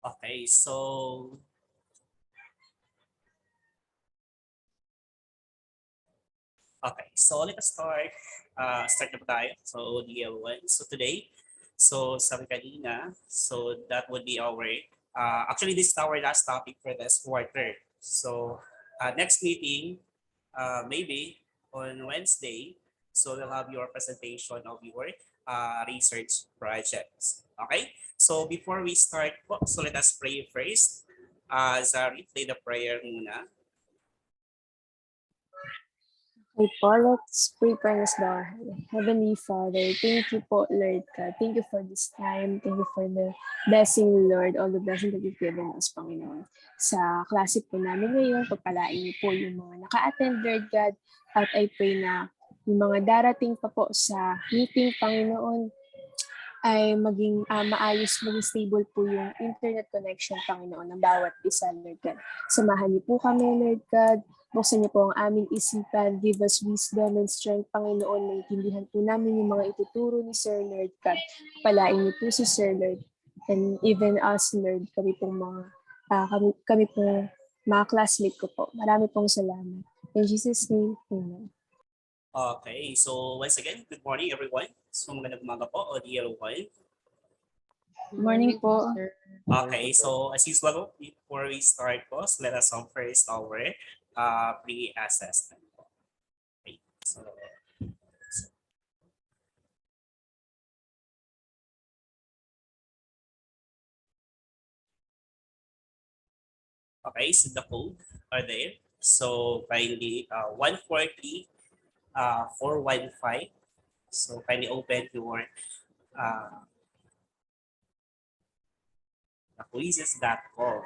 Okay, so let us start. Start na ba tayo? So, DL1. So, today, sabi kanina, so that would be our, actually, this is our last topic for this quarter. So, next meeting, maybe on Wednesday, so we'll have your presentation of your research projects. Okay? So, before we start po, so let us pray first. Zari, play the prayer muna. Okay po, let's pray for us, Lord. Heavenly Father, thank you po, Lord God. Thank you for this time. Thank you for the blessing, Lord, all the blessings that you've given us, Panginoon. Sa klase po namin ngayon, pagpalain niyo po yung mga naka-attend, Lord God. At I pray na yung mga darating pa po sa meeting, Panginoon, ay maging maayos, maging stable po yung internet connection, Panginoon, ng bawat isa, Lord God. Samahan niyo po kami, Lord God. Buksan niyo po ang aming isipan. Give us wisdom and strength, Panginoon. Maintindihan po namin yung mga ituturo ni Sir, Lord God. Palain niyo po si Sir, Lord. And even us, Lord, kami pong kami pong mga classmate ko po. Marami pong salamat. In Jesus' name, Amen. Okay, so once again, good morning everyone. So magandang umaga po, ODL1. Morning po. sir. Okay, so as usual, before we start po, so let us first our pre-assessment. Okay, so the code are there. So kindly 143 415. So kindly open your quizzes.com.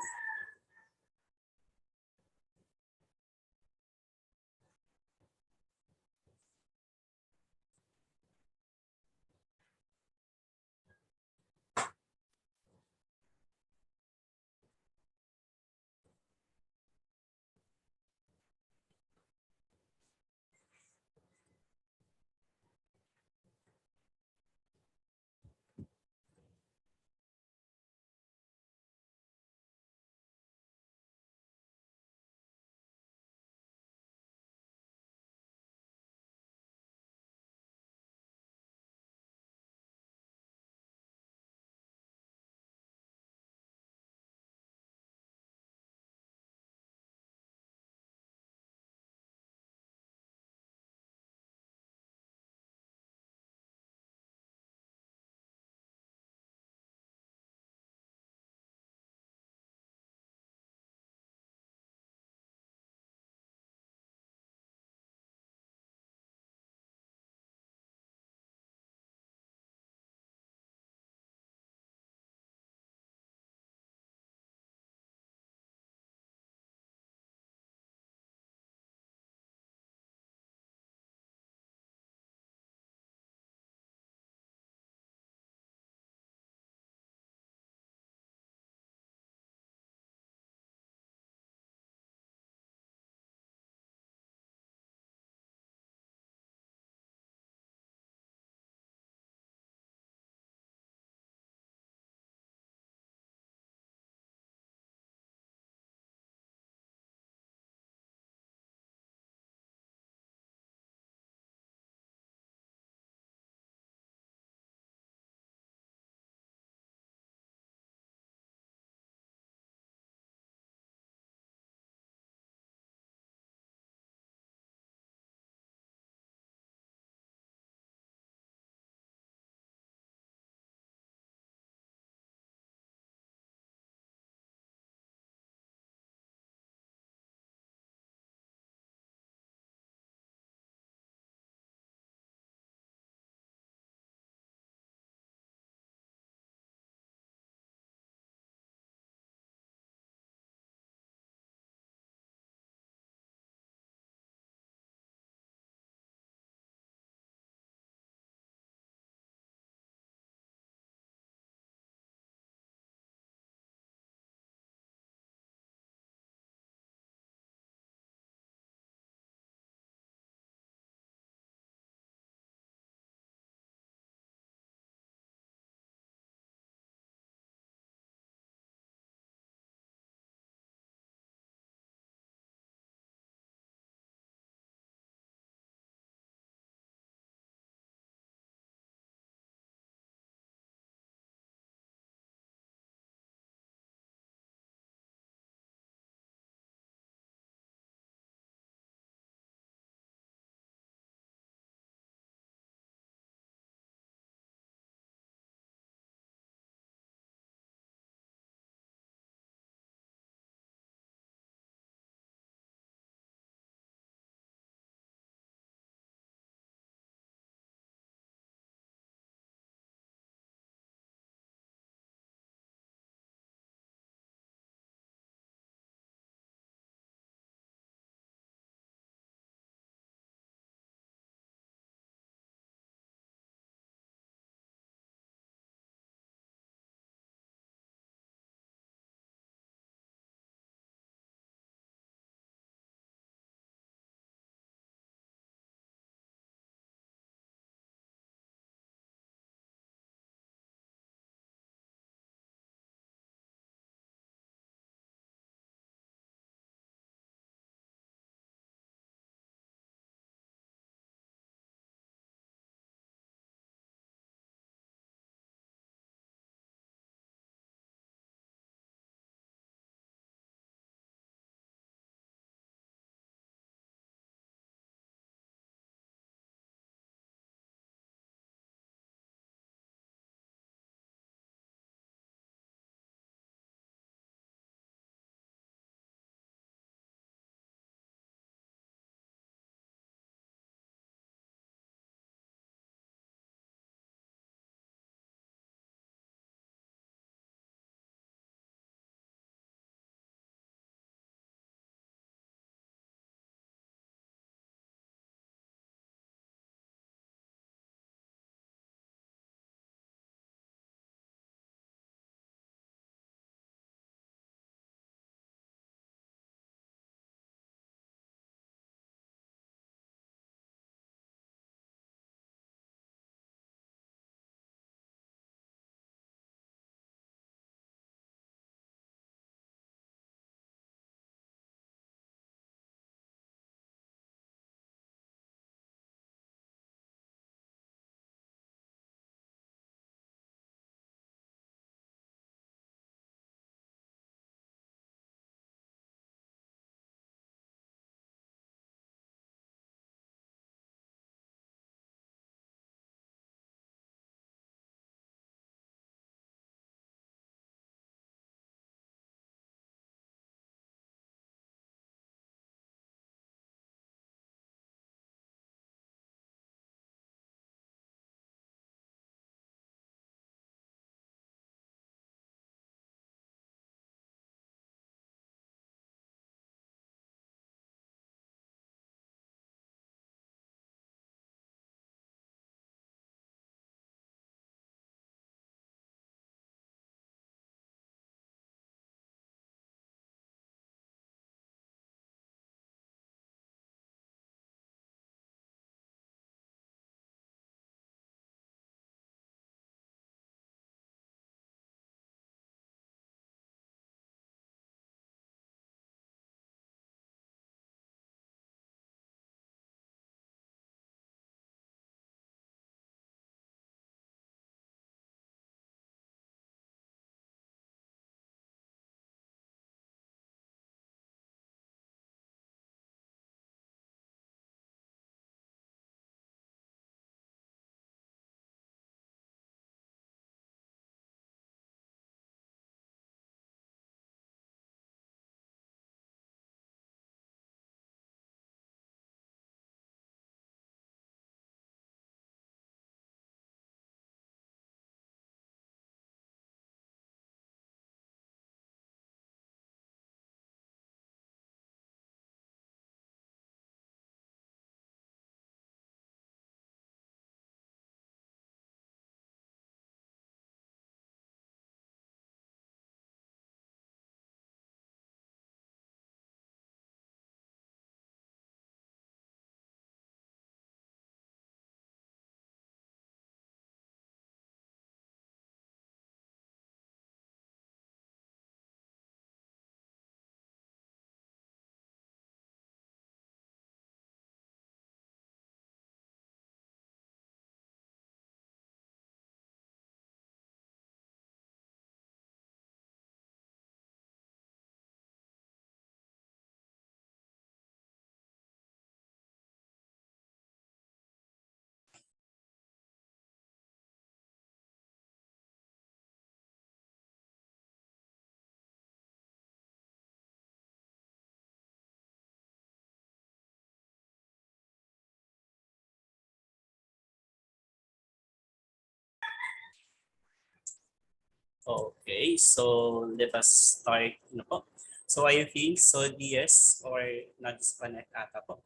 Okay, so let us start na po. So I think so DS or na-disconnect ata po.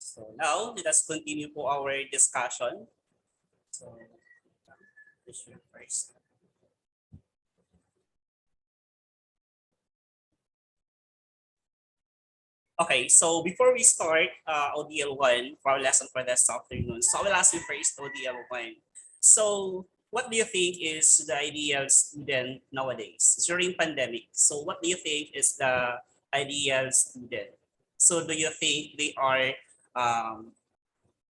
So now, let us continue po our discussion. So, this one first. Okay, so before we start ODL1 for our lesson for this afternoon, so I will ask you first ODL1. So what do you think is the ideal student nowadays during pandemic? So what do you think is the ideal student? So do you think they are um,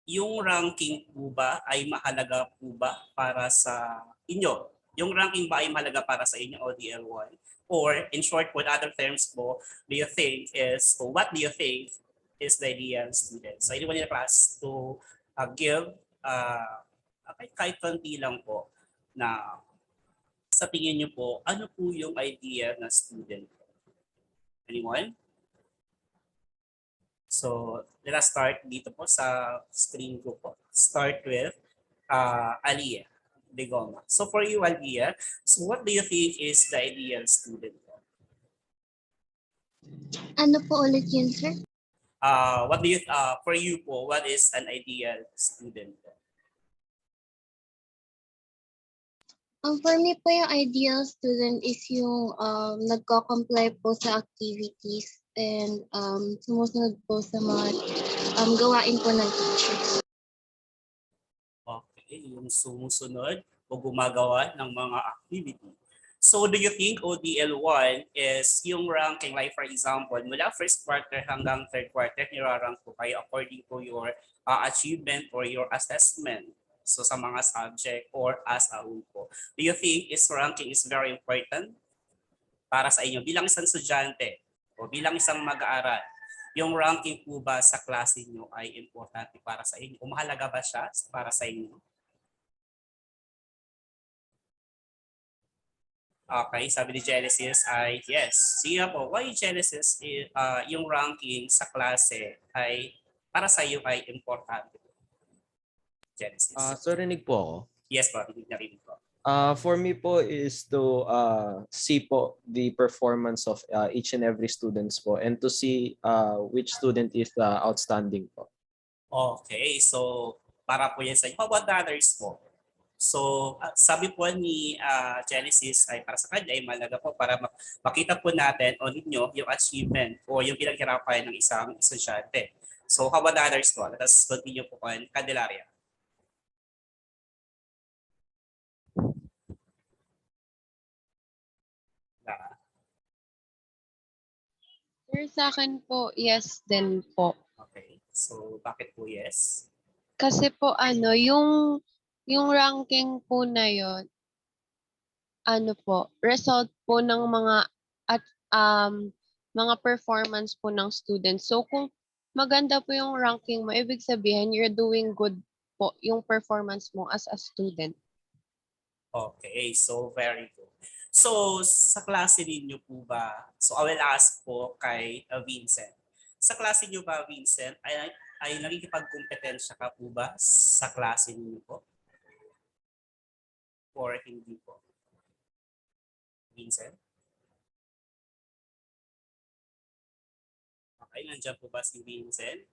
yung ranking po ba ay mahalaga po ba para sa inyo? Yung ranking ba ay mahalaga para sa inyo ODL1? Or in short, with other terms po, do you think is, or what do you think is the ideal student? So anyone in the class to give kahit konti lang po na sa tingin niyo po, ano po yung idea na student? Anyone? So, let us start dito po sa screen ko po. Start with Aliyah de Goma. So for you, Aliyah, so what do you think is the ideal student? Ano po ulit yun, sir? What do you, for you po, what is an ideal student? For me po yung ideal student is yung nagko-comply po sa activities and sumusunod po sa mga gawain po ng teachers. Okay, yung sumusunod o gumagawa ng mga activity. So do you think ODL1 is yung ranking, like for example, mula first quarter hanggang third quarter, nirarank po kayo according to your achievement or your assessment? So sa mga subject or as a whole po. Do you think is ranking is very important para sa inyo bilang isang estudyante o bilang isang mag-aaral? Yung ranking po ba sa klase nyo ay importante para sa inyo? O mahalaga ba siya para sa inyo? Okay, sabi ni Genesis ay yes. Sige po, why Genesis yung ranking sa klase ay para sa iyo ay importante? Genesis. So rinig po ako. Yes po, hindi na rin po. For me po is to see po the performance of each and every students po and to see which student is outstanding po. Okay, so para po yan sa inyo. How about the others po? So sabi po ni Genesis ay para sa kanya ay malaga po para makita po natin o ninyo yung achievement o yung pinaghirapan ng isang estudyante. So how about the others po? Let us continue po on Candelaria. Sir, sa akin po, yes din po. Okay, so bakit po yes? Kasi po yung ranking po na yon, ano po, result po ng at mga performance po ng students. So kung maganda po yung ranking mo, ibig sabihin you're doing good po yung performance mo as a student. Okay, so very good. So sa klase ninyo po ba, so I will ask po kay Vincent. Sa klase niyo ba, Vincent, ay nakikipagkompetensya ka po ba sa klase ninyo po? Or hindi po? Vincent? Okay, nandiyan po ba si Vincent?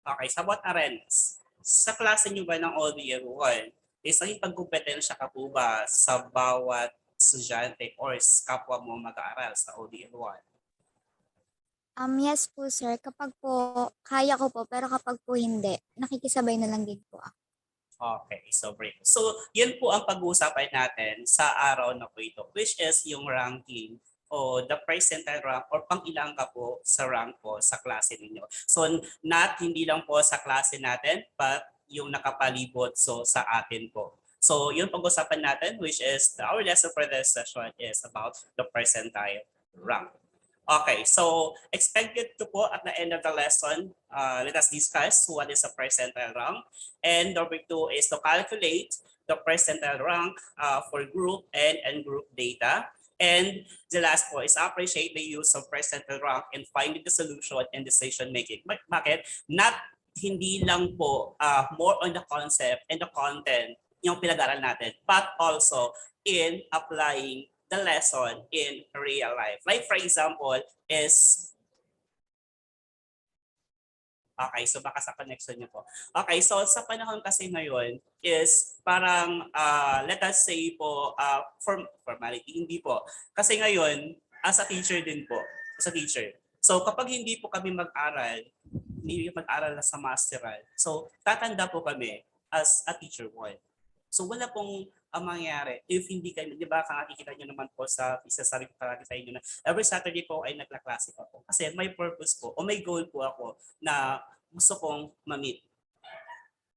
Okay, sa what arenas? Sa klase niyo ba ng ODM1, is nakipagkompetensya ka po ba sa bawat estudyante or kapwa mo mag-aaral sa ODM1? Yes po sir, kapag po kaya ko po pero kapag po hindi, nakikisabay na lang din po ako. Okay, so great. So, yun po ang pag-uusapan natin sa araw na po ito, which is yung ranking o the percentile rank or pang-ilang ka po sa rank po sa klase ninyo. So, hindi lang po sa klase natin, but yung nakapalibot so sa atin po. So, yun pag-usapan natin, which is our lesson for this session is about the percentile rank. Okay, so expected to po at the end of the lesson, let us discuss what is a percentile rank. And number 2 is to calculate the percentile rank for group and group data. And the last po is appreciate the use of percentile rank in finding the solution and decision making. Bakit? Not hindi lang po more on the concept and the content yung pinag-aral natin, but also in applying the lesson in real life. Like for example, is okay, so baka sa connection niyo po. Okay, so sa panahon kasi ngayon is parang let us say po formality, hindi po. Kasi ngayon, as a teacher din po, as a teacher. So kapag hindi po kami mag-aral, hindi mag-aral na sa masteral, so tatanda po kami as a teacher one. So wala pong ang mangyayari if hindi kayo, di ba, nakikita nyo naman po sa isasabi ko talaga sa inyo na every Saturday po ay nagla-klase ako. Kasi may purpose po o may goal po ako na gusto kong ma-meet.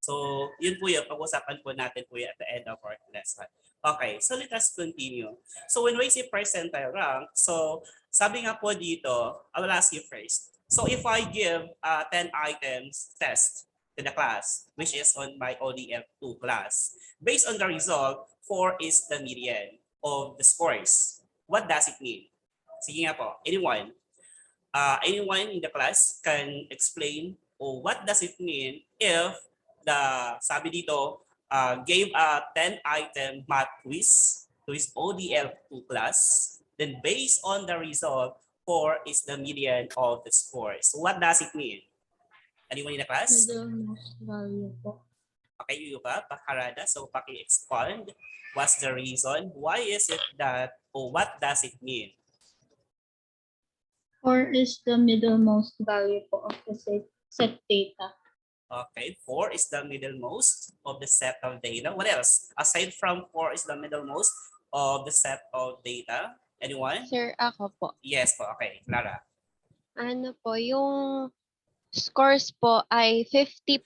So, yun po yun. Pag-usapan po natin po yun at the end of our lesson. Okay, so let us continue. So, when we say percentile rank, so sabi nga po dito, I will ask you first. So, if I give 10 items test to the class, which is on my ODF2 class, based on the result, 4 is the median of the scores. What does it mean? Sige nga po, anyone? Anyone in the class can explain what does it mean if the sabi dito gave a 10-item math quiz to his ODL2 class, then based on the result, 4 is the median of the scores. So what does it mean? Anyone in the class? Middle most value po. Okay, you ba? Pakarada. So paki-expand. What's the reason? Why is it that, or what does it mean? 4 is the middlemost value po of the set data. Okay, 4 is the middlemost of the set of data. What else? Aside from 4 is the middlemost of the set of data. Anyone? Sir, ako po. Yes po. Okay, Clara. Ano po, yung scores po ay 50%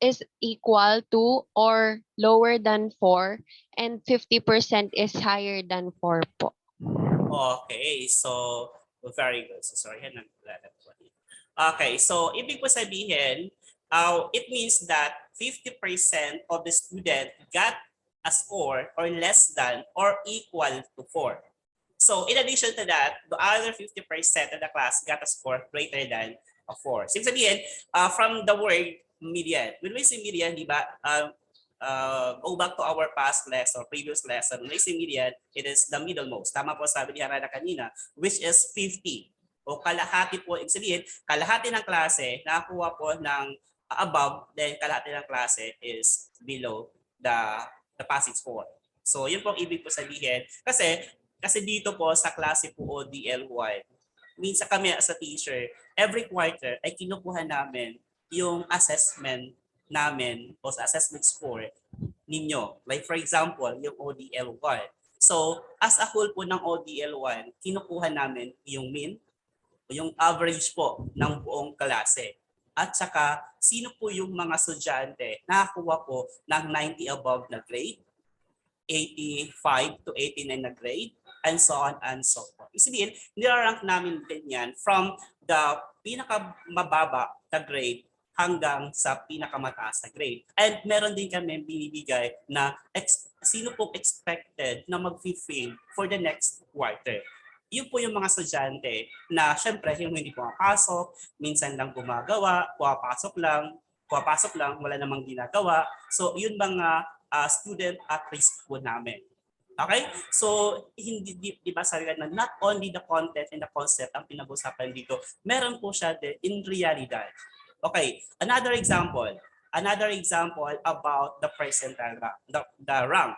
is equal to or lower than 4 and 50% is higher than 4 po. Okay, so very good. So sorry, okay, so ibig po sabihin, it means that 50% of the student got a score or less than or equal to 4. So in addition to that, the other 50% of the class got a score greater than a 4. So ibig sabihin, from the word median, when we say median, di ba, go back to our past lesson, previous lesson, when we say median, it is the middlemost. Tama po sabi ni Harada kanina, which is 50. O kalahati po, ibig sabihin, kalahati ng klase, nakakuha po ng above, then kalahati ng klase is below the passing score. So yun po ibig po sabihin. Kasi dito po sa klase po o DL1, minsan kami as a teacher, every quarter ay kinukuha namin yung assessment namin o sa assessment score ninyo. Like for example, yung ODL1. So as a whole po ng ODL1, kinukuha namin yung mean, yung average po ng buong klase. At saka, sino po yung mga estudyante nakakuha po ng 90 above na grade, 85 to 89 na grade, and so on and so forth. Ibig nilarank namin din yan from the pinakamababa na grade hanggang sa pinakamataas na grade. And meron din kami binibigay na sino po expected na mag-fail for the next quarter. Yun po yung mga estudyante na syempre yung hindi pumapasok, minsan lang gumagawa, pumapasok lang, wala namang ginagawa. So yun mga student at risk po namin. Okay? So hindi di ba sabi na not only the content and the concept ang pinag-usapan dito, meron po siya din in realidad. Okay, another example about the percentile rank, the rank.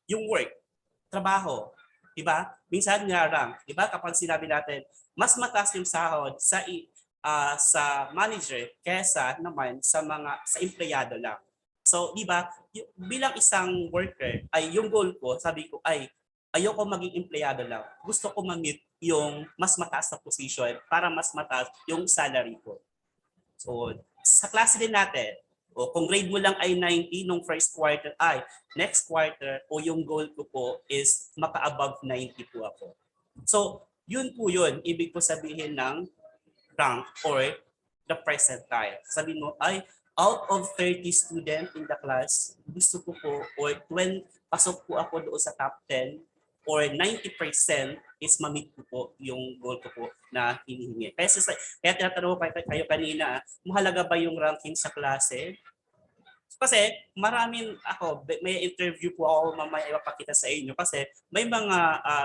Yung work, trabaho, di ba? Minsan nga rank, di ba? Kapag sinabi natin, mas mataas yung sahod sa manager kaysa naman sa empleyado lang. So, di ba, bilang isang worker, ay yung goal ko, sabi ko ay ayoko maging empleyado lang. Gusto ko ma-meet yung mas mataas na position para mas mataas yung salary ko. So, sa klase din natin, kung grade mo lang ay 90 nung first quarter, next quarter, yung goal ko po is maka-above 90 po ako. So, yun po yun. Ibig po sabihin ng rank or the percentile. Sabihin mo, out of 30 students in the class, gusto ko po, or 20, pasok po ako doon sa top 10, or 90% is ma-meet ko po yung goal ko po na hinihingi. Kaya tinatanong ko kayo kanina, mahalaga ba yung ranking sa klase? Kasi maraming may interview po ako mamaya ipapakita sa inyo kasi may mga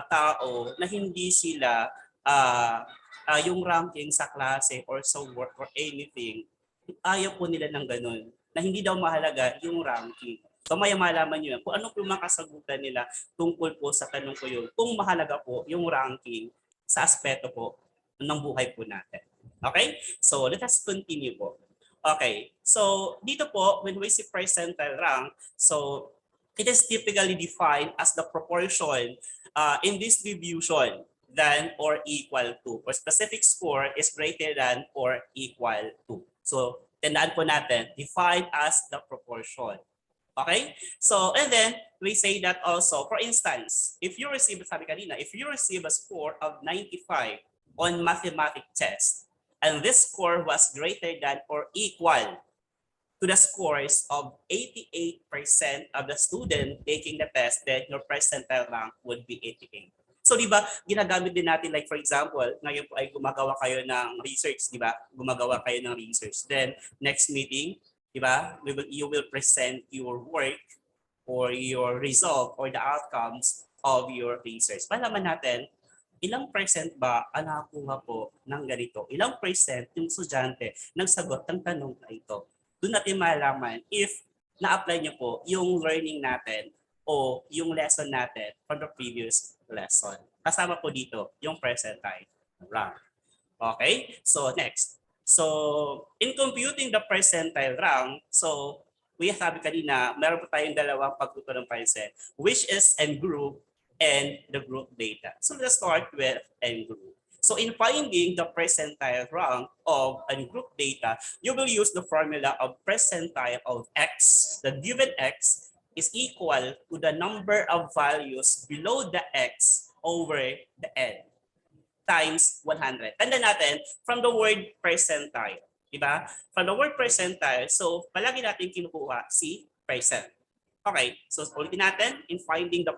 tao na hindi sila yung ranking sa klase or sa work or anything, ayaw po nila ng ganun. Na hindi daw mahalaga yung ranking. So maya malaman nyo yan kung ano po yung makasagutan nila tungkol po sa tanong ko yun. Kung mahalaga po yung ranking sa aspeto po ng buhay po natin. Okay? So let us continue po. Okay. So dito po, when we see percentile rank, so it is typically defined as the proportion in distribution than or equal to. Or specific score is greater than or equal to. So tandaan po natin, defined as the proportion. Okay? So, and then, we say that also, for instance, if you receive, sabi kanina, if you receive a score of 95 on mathematics test, and this score was greater than or equal to the scores of 88% of the student taking the test, then your percentile rank would be 88. So di ba, ginagamit din natin like for example, ngayon po ay gumagawa kayo ng research, di ba? Gumagawa kayo ng research. Then next meeting, di ba? You will present your work or your result or the outcomes of your research. Malaman natin ilang percent ba ang nakakuha po ng ganito? Ilang percent yung estudyante nagsagot ng tanong na ito? Doon natin malalaman if na-apply niyo po yung learning natin o yung lesson natin from the previous lesson. Kasama po dito yung percentile rank. Okay? So next. So in computing the percentile rank, so we sabi kanina, meron po tayong dalawang pagtuto ng percent, which is n group and the group data. So let's start with n group. So in finding the percentile rank of a group data, you will use the formula of percentile of x. The given x is equal to the number of values below the x over the n times 100. Tanda natin from the word percentile. Diba? From the word percentile, so palagi natin kinukuha si percent. Okay, so ulitin natin, in finding the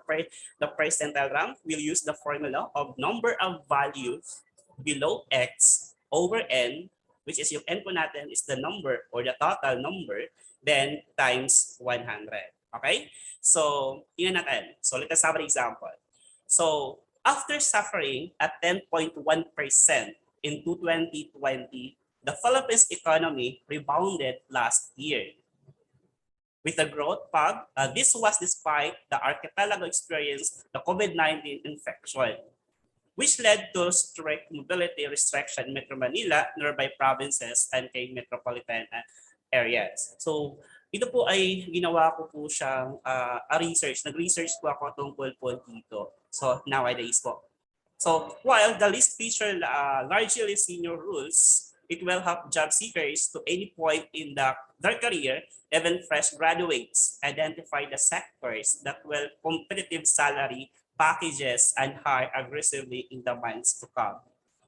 percentile rank, we'll use the formula of number of values below x over n, which is yung n po natin is the number or the total number, then times 100. Okay, so tingnan natin. So let us have an example. So after suffering at 10.1% in 2020, the Philippines economy rebounded last year. With the growth path, this was despite the archipelago experienced the COVID-19 infection, which led to strict mobility restriction in Metro Manila, nearby provinces, and kay metropolitan areas. So ito po ay ginawa ko po siyang research. Nag-research po ako tungkol po dito. So nowadays po. So while the list feature largely senior rules, it will help job seekers to any point in their career, even fresh graduates, identify the sectors that will competitive salary packages and hire aggressively in the months to come.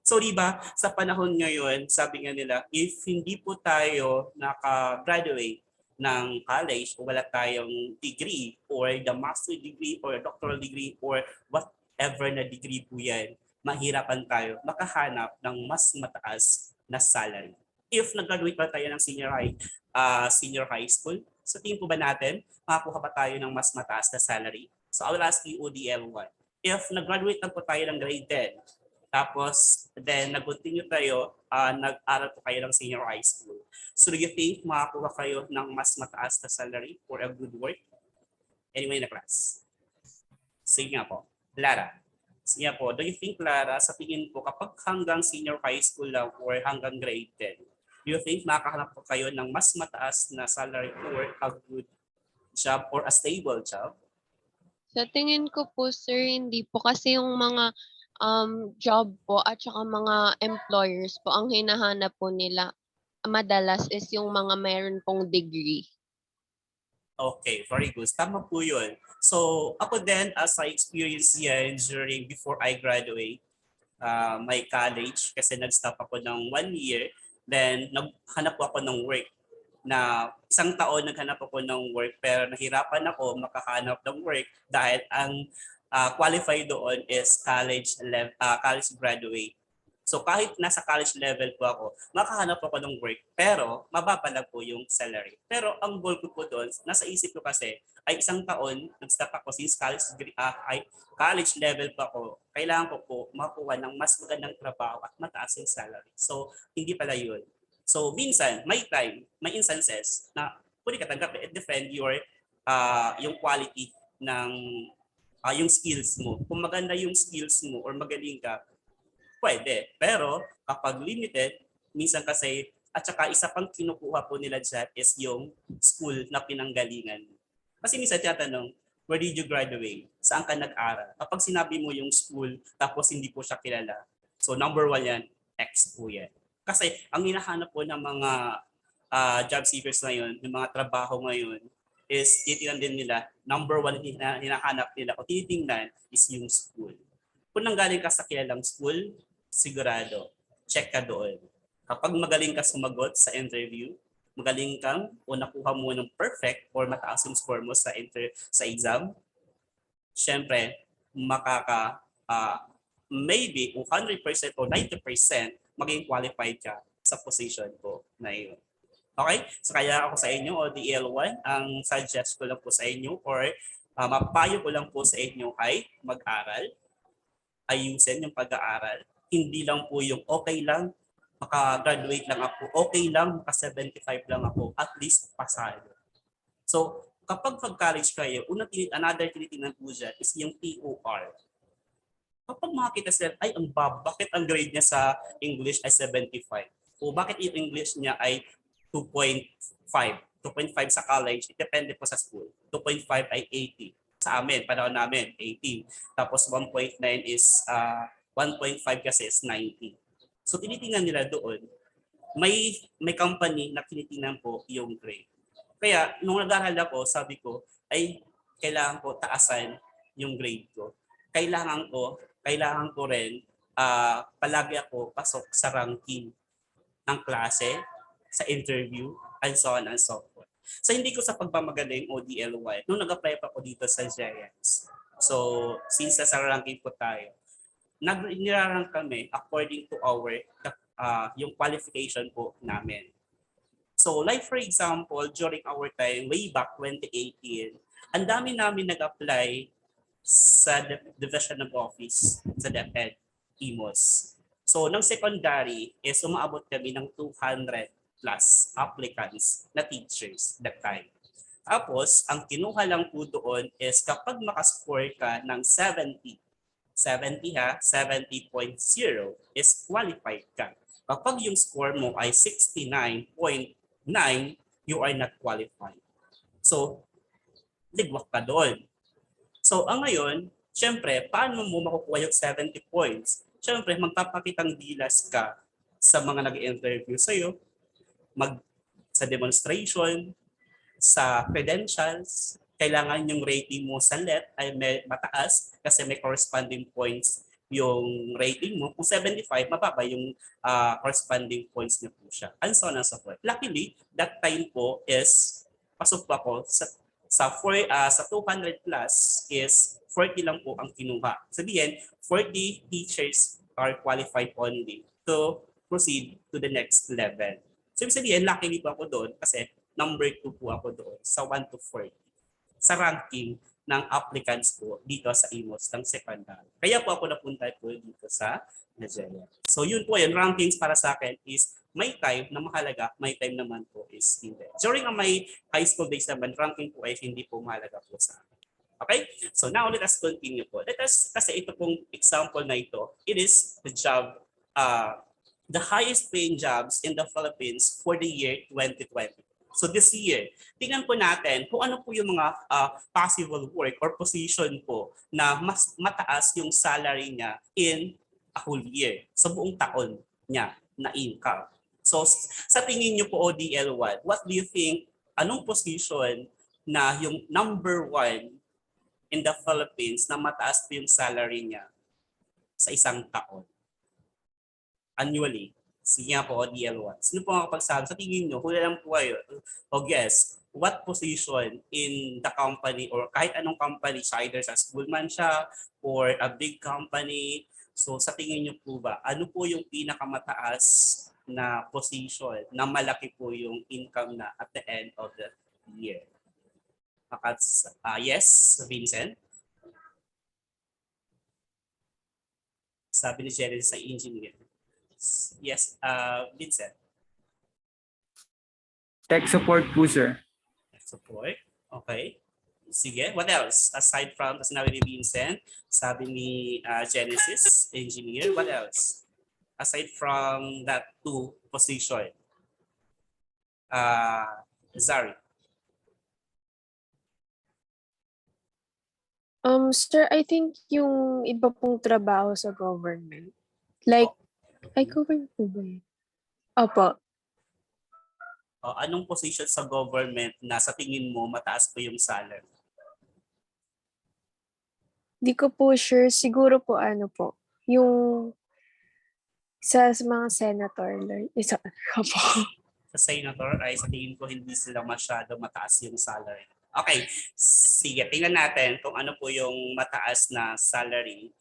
So di ba sa panahon ngayon, sabi nga nila, if hindi po tayo naka-graduate ng college o wala tayong degree or the master degree or doctoral degree or whatever na degree po yan, mahirapan tayo makahanap ng mas mataas na salary. If nag-graduate pa tayo ng senior high school, sa tingin po ba natin, makakuha pa tayo ng mas mataas na salary? So I will ask you ODL1. If nag-graduate lang po tayo ng grade 10, tapos then nag-continue tayo, nag-aral po kayo ng senior high school. So do you think makakuha kayo ng mas mataas na salary for a good work? Anyway na class. Sige nga po. Lara. Sige nga po. Do you think, Lara, sa tingin po, kapag hanggang senior high school lang or hanggang grade 10, do you think makakahanap po kayo ng mas mataas na salary or a good job or a stable job? Sa tingin ko po, sir, hindi po kasi yung mga job po at saka mga employers po ang hinahanap po nila madalas is yung mga mayroon pong degree. Okay, very good. Tama po yun. So ako din, as I experienced yan before I graduate my college, kasi nag-stop ako ng 1 year, then naghanap po ako ng work na isang taon naghanap ako ng work pero nahirapan ako makahanap ng work dahil ang qualified doon is college graduate. So kahit nasa college level po ako, makahanap ako ng work, pero mababa lang po yung salary. Pero ang goal ko po doon, nasa isip ko kasi, ay isang taon, nag-stop ako since college level pa ako, kailangan ko po makuha ng mas magandang trabaho at mataas yung salary. So hindi pala yun. So minsan, may instances na pwede ka tanggapin and defend yung quality ng yung skills mo. Kung maganda yung skills mo or magaling ka, pwede. Pero kapag limited, minsan kasi, at saka isa pang kinukuha po nila dyan is yung school na pinanggalingan. Kasi minsan tinatanong, where did you graduate? Saan ka nag-aral? Kapag sinabi mo yung school, tapos hindi po siya kilala. So number 1 yan, X po yan. Kasi ang hinahanap po ng mga job seekers ngayon, yung mga trabaho ngayon, is titingnan din nila, number 1 na hinahanap nila o titingnan is yung school. Kung nanggaling ka sa kilalang school, sigurado, check ka doon. Kapag magaling ka sumagot sa interview, magaling kang o nakuha mo ng perfect or mataas yung score mo sa exam, syempre, maybe 100% o 90% maging qualified ka sa position ko na yun. Okay? So kaya ako sa inyo, o DL1, ang suggest ko lang po sa inyo or mapayo ko lang po sa inyo ay mag-aral, ayusin yung pag-aaral. Hindi lang po yung okay lang, maka-graduate lang ako, okay lang, maka-75 lang ako, at least pasado. So, kapag pag-college kayo, another tinitingnan po dyan is yung TOR. Kapag makakita sila, ay, bakit ang grade niya sa English ay 75? O bakit yung English niya ay 2.5? 2.5 sa college, depende po sa school. 2.5 ay 80. Sa amin, panahon namin, 18. Tapos 1.9 is 1.5 kasi is 90. So tinitingnan nila doon, may company na tinitingnan po yung grade. Kaya nung nag-aaral ako, sabi ko, ay kailangan ko taasan yung grade ko. Kailangan ko rin palagi ako pasok sa ranking ng klase, sa interview, and so on and so forth. So hindi ko sa pagmamagaling ODLY, nung nag-apply pa ako dito sa Giants. So since sa ranking po tayo, nirarang kami according to our yung qualification po namin. So like for example, during our time, way back 2018, ang dami namin nag-apply sa Division of Office, sa DepEd, IMOS. So ng secondary is umaabot kami ng 200 plus applicants na teachers that time. Tapos, ang kinuha lang po doon is kapag makascore ka ng 70 ha, 70.0 is qualified ka. Kapag yung score mo ay 69.9, you are not qualified. So, ligwak ka doon. So, ang ngayon, syempre, paano mo makukuha yung 70 points? Syempre, magpapakitang dilas ka sa mga nag-interview sa'yo, sa demonstration, sa credentials, kailangan yung rating mo sa LET ay mataas kasi may corresponding points yung rating mo. Kung 75, mababa yung corresponding points niya po siya. And so on and so forth. Luckily, that time po is pasok pa ako sa 200 plus is 40 lang po ang kinuha. Sabihin, 40 teachers are qualified only to proceed to the next level. So, ibig sabihin, luckily po ako doon kasi number 2 po ako doon sa 1 to 40 sa ranking ng applicants po dito sa IMOS ng secondary. Kaya po ako napunta po dito sa Nigeria. So, yun po yun. Rankings para sa akin is may time na mahalaga, may time naman po is hindi. During my high school days naman, ranking po ay hindi po mahalaga po sa akin. Okay? So, now let us continue po. Kasi ito pong example na ito, it is the job, the highest paying jobs in the Philippines for the year 2020. So this year, tingnan po natin kung ano po yung mga possible work or position po na mas mataas yung salary niya in a whole year. Sa buong taon niya na income. So sa tingin niyo po ODL1, what do you think, anong position na yung number 1 in the Philippines na mataas po yung salary niya sa isang taon? Annually. Sige nga po, DL1. Sino po ang kapagsabi? Sa tingin nyo, hula lang po kayo. O guess, what position in the company or kahit anong company, siya either sa school man siya or a big company, So sa tingin niyo po ba, ano po yung pinakamataas na position na malaki po yung income na at the end of the year? Yes, Vincent? Sabi ni Genesis sa engineer. Yes, Vincent. Tech support po, sir. Support. Okay. Sige, what else? Aside from, sinabi ni Vincent, sabi ni Genesis, engineer, what else? Aside from that two position. Zari. Sir, I think yung iba pong trabaho sa government. Like, ay, government po ba yun? Opo. Anong position sa government na sa tingin mo mataas po yung salary? Di ko po sure. Siguro po ano po. Yung sa mga senator. Isa po. Sa senator ay sa tingin ko hindi sila masyado mataas yung salary. Okay, sige, tingnan natin kung ano po yung mataas na salary.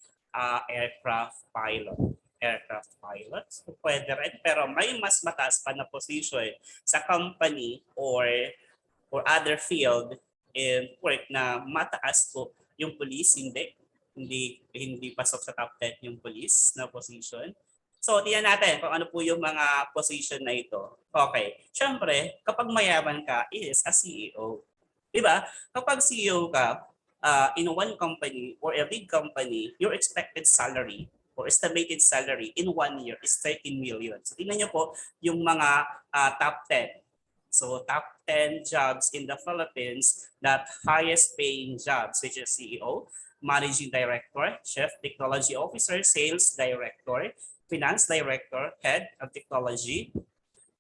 Aircraft pilot. Aircraft pilot, so, pwede rin, pero may mas mataas pa na position sa company or other field in work na mataas po. Yung police, hindi pasok sa top 10 yung police na position. So, tingnan natin kung ano po yung mga position na ito. Okay. Siyempre, kapag mayaman ka is a CEO. Diba? Kapag CEO ka in one company or a big company, your expected salary or estimated salary in 1 year is 13 million. So, tingnan nyo po yung mga top 10. So, top 10 jobs in the Philippines, that highest paying jobs, which is CEO, Managing Director, Chief Technology Officer, Sales Director, Finance Director, Head of Technology,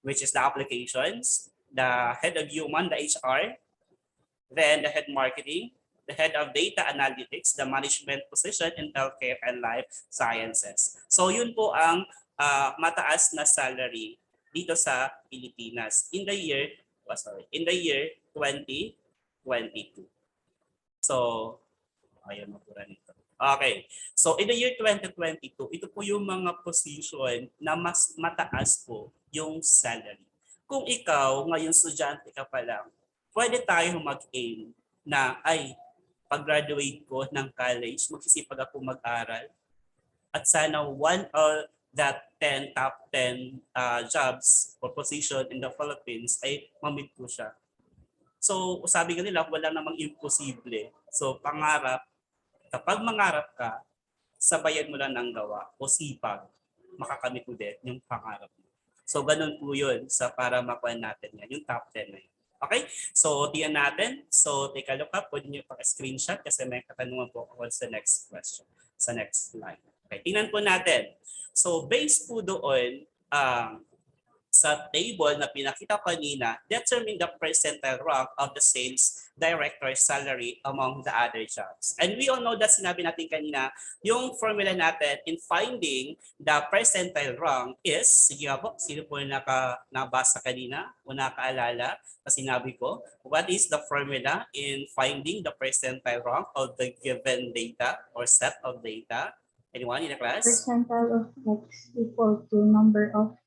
which is the applications, the Head of Human, the HR, then the Head Marketing, the Head of Data Analytics, the Management position in Healthcare and Life Sciences. So yun po ang mataas na salary dito sa Pilipinas in the year 2022. So, ayun mapura nito. Okay. So in the year 2022, ito po yung mga position na mas mataas po yung salary. Kung ikaw, ngayon estudyante ka pa lang, pwede tayong mag-aim na ay pag-graduate ko ng college, magsisipag ako mag-aral at sana one of that 10 top 10 jobs or position in the Philippines ay mamit ko siya. So sabi nga nila, wala namang imposible. So pangarap, kapag mangarap ka, sabayan mo lang ng gawa o sipag, makakamit mo din yung pangarap mo. So ganun po yun para makuha natin yan, yung top 10 na yun. Okay? So tiyan natin. So take a look up. Pwede nyo pang-screenshot kasi may katanungan po ako sa next question. Sa next slide. Okay, tingnan po natin. So based po doon, sa table na pinakita kanina, determine the percentile rank of the sales director salary among the other jobs. And we all know that sinabi natin kanina, yung formula natin in finding the percentile rank is, sige nga po, sino po nabasa kanina o nakaalala na sinabi ko, what is the formula in finding the percentile rank of the given data or set of data? Anyone in the class? Percentile of x equal to number of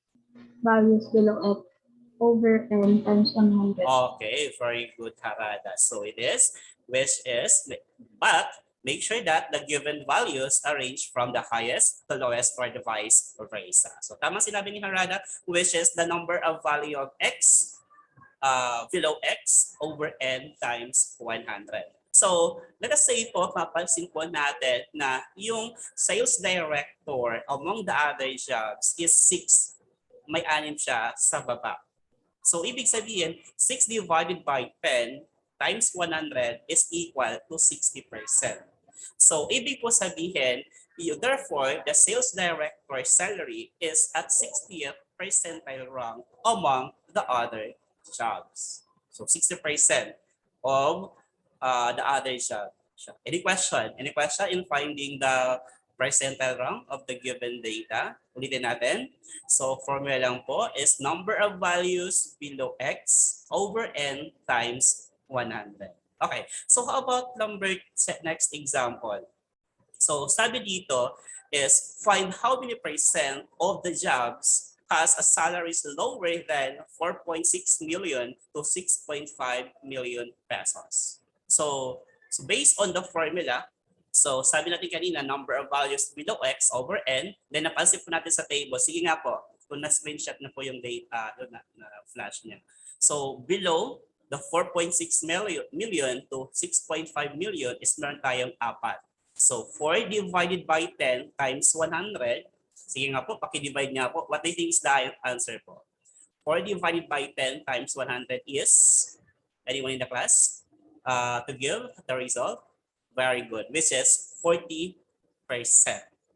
values below x over n times 100. Okay, very good, Harada. So it is, which is, but make sure that the given values are ranged from the highest to lowest or the vice versa. So tama sinabi ni Harada, which is the number of value of x below x over n times 100. So, let us say po, mapansin po natin na yung sales director among the other jobs is 6. May 6 siya sa baba. So, ibig sabihin, 6 divided by 10 times 100 is equal to 60%. So, ibig po sabihin, therefore, the sales director salary is at 60th percentile rank among the other jobs. So, 60% of the other job. Any question? Any question in finding the percentile rank of the given data? Ulitin natin. So formula lang po is number of values below x over n times 100. Okay. So how about next example? So sabi dito is find how many percent of the jobs has a salaries lower than 4.6 million to 6.5 million pesos. So based on the formula, so sabi natin kanina, number of values below x over n, then napansin po natin sa table, sige nga po, kung na-screenshot na po yung data, na flash niya. So below the 4.6 million to 6.5 million is meron tayong 4. So 4 divided by 10 times 100, sige nga po, paki-divide niya po. What do you think is the answer po? 4 divided by 10 times 100 is, anyone in the class to give the result? Very good, which is 40%.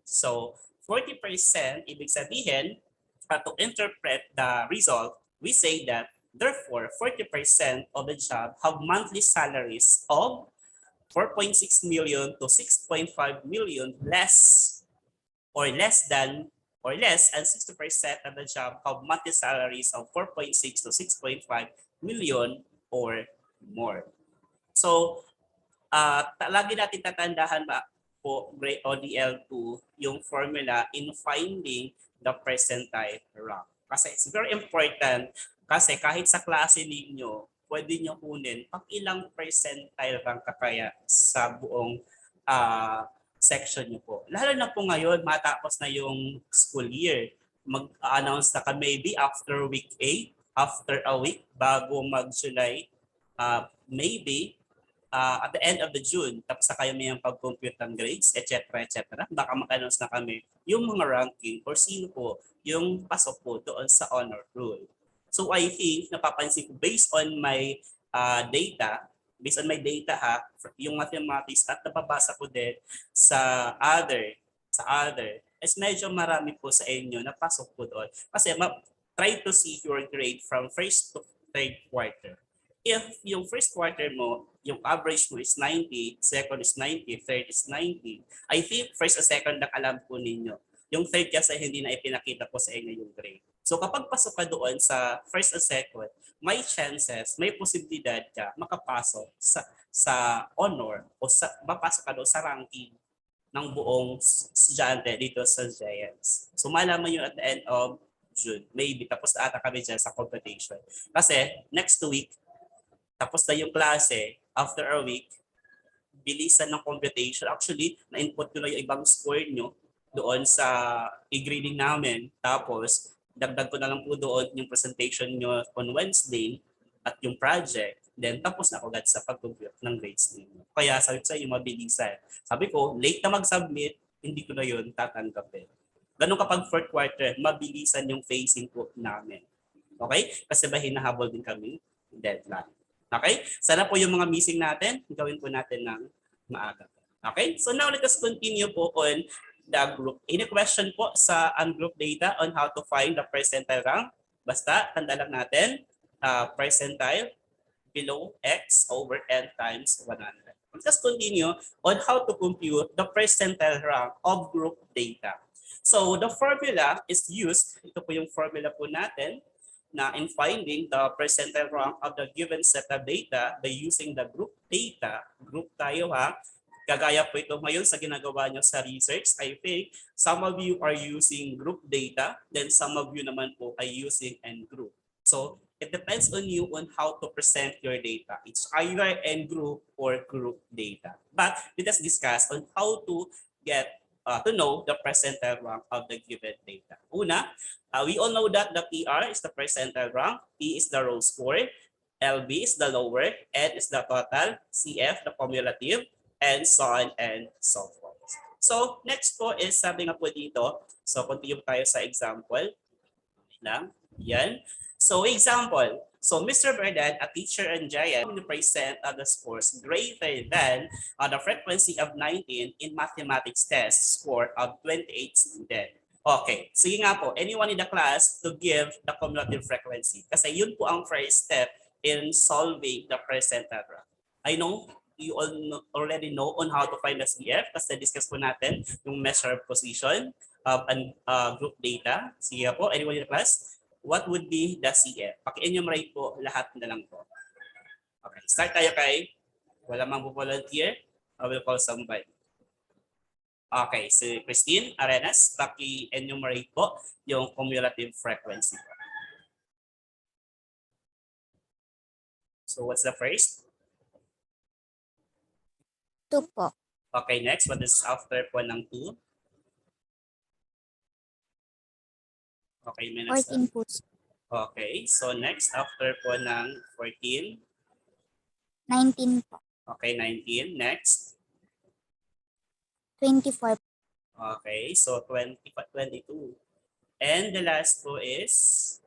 So 40%, ibig sabihin, to interpret the result, we say that therefore 40% of the job have monthly salaries of 4.6 million to 6.5 million less than 60% of the job have monthly salaries of 4.6 to 6.5 million or more. So lagi natin tatandahan ba po grade ODL2 yung formula in finding the percentile rank. Kasi it's very important kasi kahit sa klase ninyo, pwede nyo kunin pang ilang percentile rank ka kaya sa buong section nyo po. Lalo na po ngayon, matapos na yung school year. Mag-announce na ka maybe after week 8, after a week, bago mag-July, maybe at the end of the June, tapos na kayo may pag-compute ng grades, etc. Baka mag-announce na kami yung mga ranking or sino po yung pasok po doon sa honor roll. So I think, napapansin ko based on my data, yung mathematics at nababasa ko din sa other, is medyo marami po sa inyo na pasok po doon. Kasi try to see your grade from first to third quarter. If yung first quarter mo, yung average mo is 90, second is 90, third is 90, I think first and second lang alam po ninyo. Yung third kasi hindi na ipinakita po sa inyo yung grade. So kapag pasok ka doon sa first and second, may chances, may posibilidad ka makapasok sa honor o mapasok ka doon sa ranking ng buong estudyante dito sa Giants. So malaman nyo at the end of June, maybe tapos na ata kami dyan sa competition. Kasi next week, tapos na yung klase, after a week, bilisan ng computation. Actually, na-input ko na yung ibang score nyo doon sa e-grading namin. Tapos, dagdag ko na lang po doon yung presentation nyo on Wednesday at yung project. Then, tapos na agad sa pag-compute ng grades ninyo. Kaya sabi ko sa inyo, mabilisan. Sabi ko, late na mag-submit, hindi ko na yun tatanggapin. Ganun kapag fourth quarter, mabilisan yung phasing po namin. Okay? Kasi ba hinahabol din kami deadline. Okay? Sana po yung mga missing natin, gawin po natin ng maaga. Okay? So now let us continue po on the group. Any question po sa ungroup data on how to find the percentile rank? Basta, tanda lang natin, percentile below x over n times 100. Let us continue on how to compute the percentile rank of group data. So the formula is used, ito po yung formula po natin, na in finding the percentile rank of the given set of data by using the group data. Group tayo ha. Kagaya po ito ngayon sa ginagawa nyo sa research. I think some of you are using group data, then some of you naman po ay using n group. So it depends on you on how to present your data. It's either n group or group data. But let us discuss on how to get to know the percentile rank of the given data. Una, we all know that the PR is the percentile rank, P is the row score, LB is the lower, N is the total, CF the cumulative, and so on and so forth. So next po is sabi nga po dito, so continue tayo sa example. Yan. So example, so Mr. Bernard, a teacher in Giant, 20% of the scores greater than the frequency of 19 in mathematics test score of 28 student. Okay, sige nga po, anyone in the class to give the cumulative frequency. Kasi yun po ang first step in solving the percentile rank. I know you all already know on how to find the CF kasi discuss po natin yung measure position of group data. Sige po, anyone in the class? What would be the CF? Paki-enumerate po lahat na lang po. Okay, start tayo kay wala mang volunteer. I will call somebody. Okay, si Christine Arenas, paki-enumerate po yung cumulative frequency. So what's the first? 2 po. Okay, next, what is after po ng 2? Okay, minus 14 po. Okay, so next after po ng 14. 19 po. Okay, 19. Next. 24. Okay, so 22. And the last po is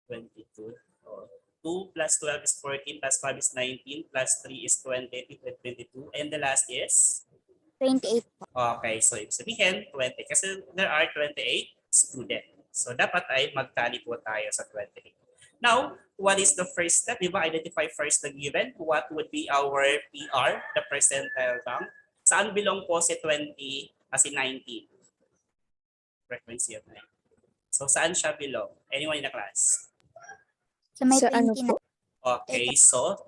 22. So 2 plus 12 is 14, plus 5 is 19, plus 3 is 20, 22. And the last is? 28 po. Okay, so ibig sabihin 20 kasi there are 28 students. So dapat ay magtali po tayo sa 28. Now, what is the first step? Diba? Identify first the given. What would be our PR, the percentile rank? Saan belong po si 20 kasi 19? Frequency of 9. So saan siya belong? Anyone in the class? Sa may Sa ano 20 na. po? Okay, so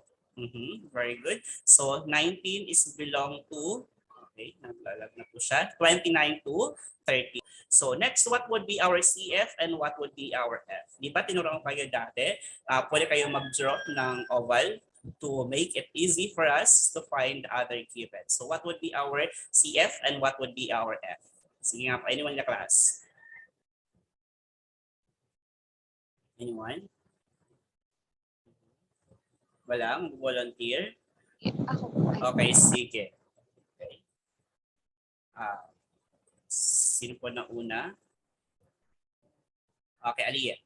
very good. So 19 is belong to, okay, naglalag na po siya, 29 to 30. So next, what would be our CF and what would be our F? Di ba tinuruan kayo dati? Pwede kayo mag-draw ng oval to make it easy for us to find the other given. So what would be our CF and what would be our F? Sige nga po, anyone in the class? Anyone? Walang volunteer? Ako po. Okay, sige. Okay. Sino po na una? Okay, Aliyah.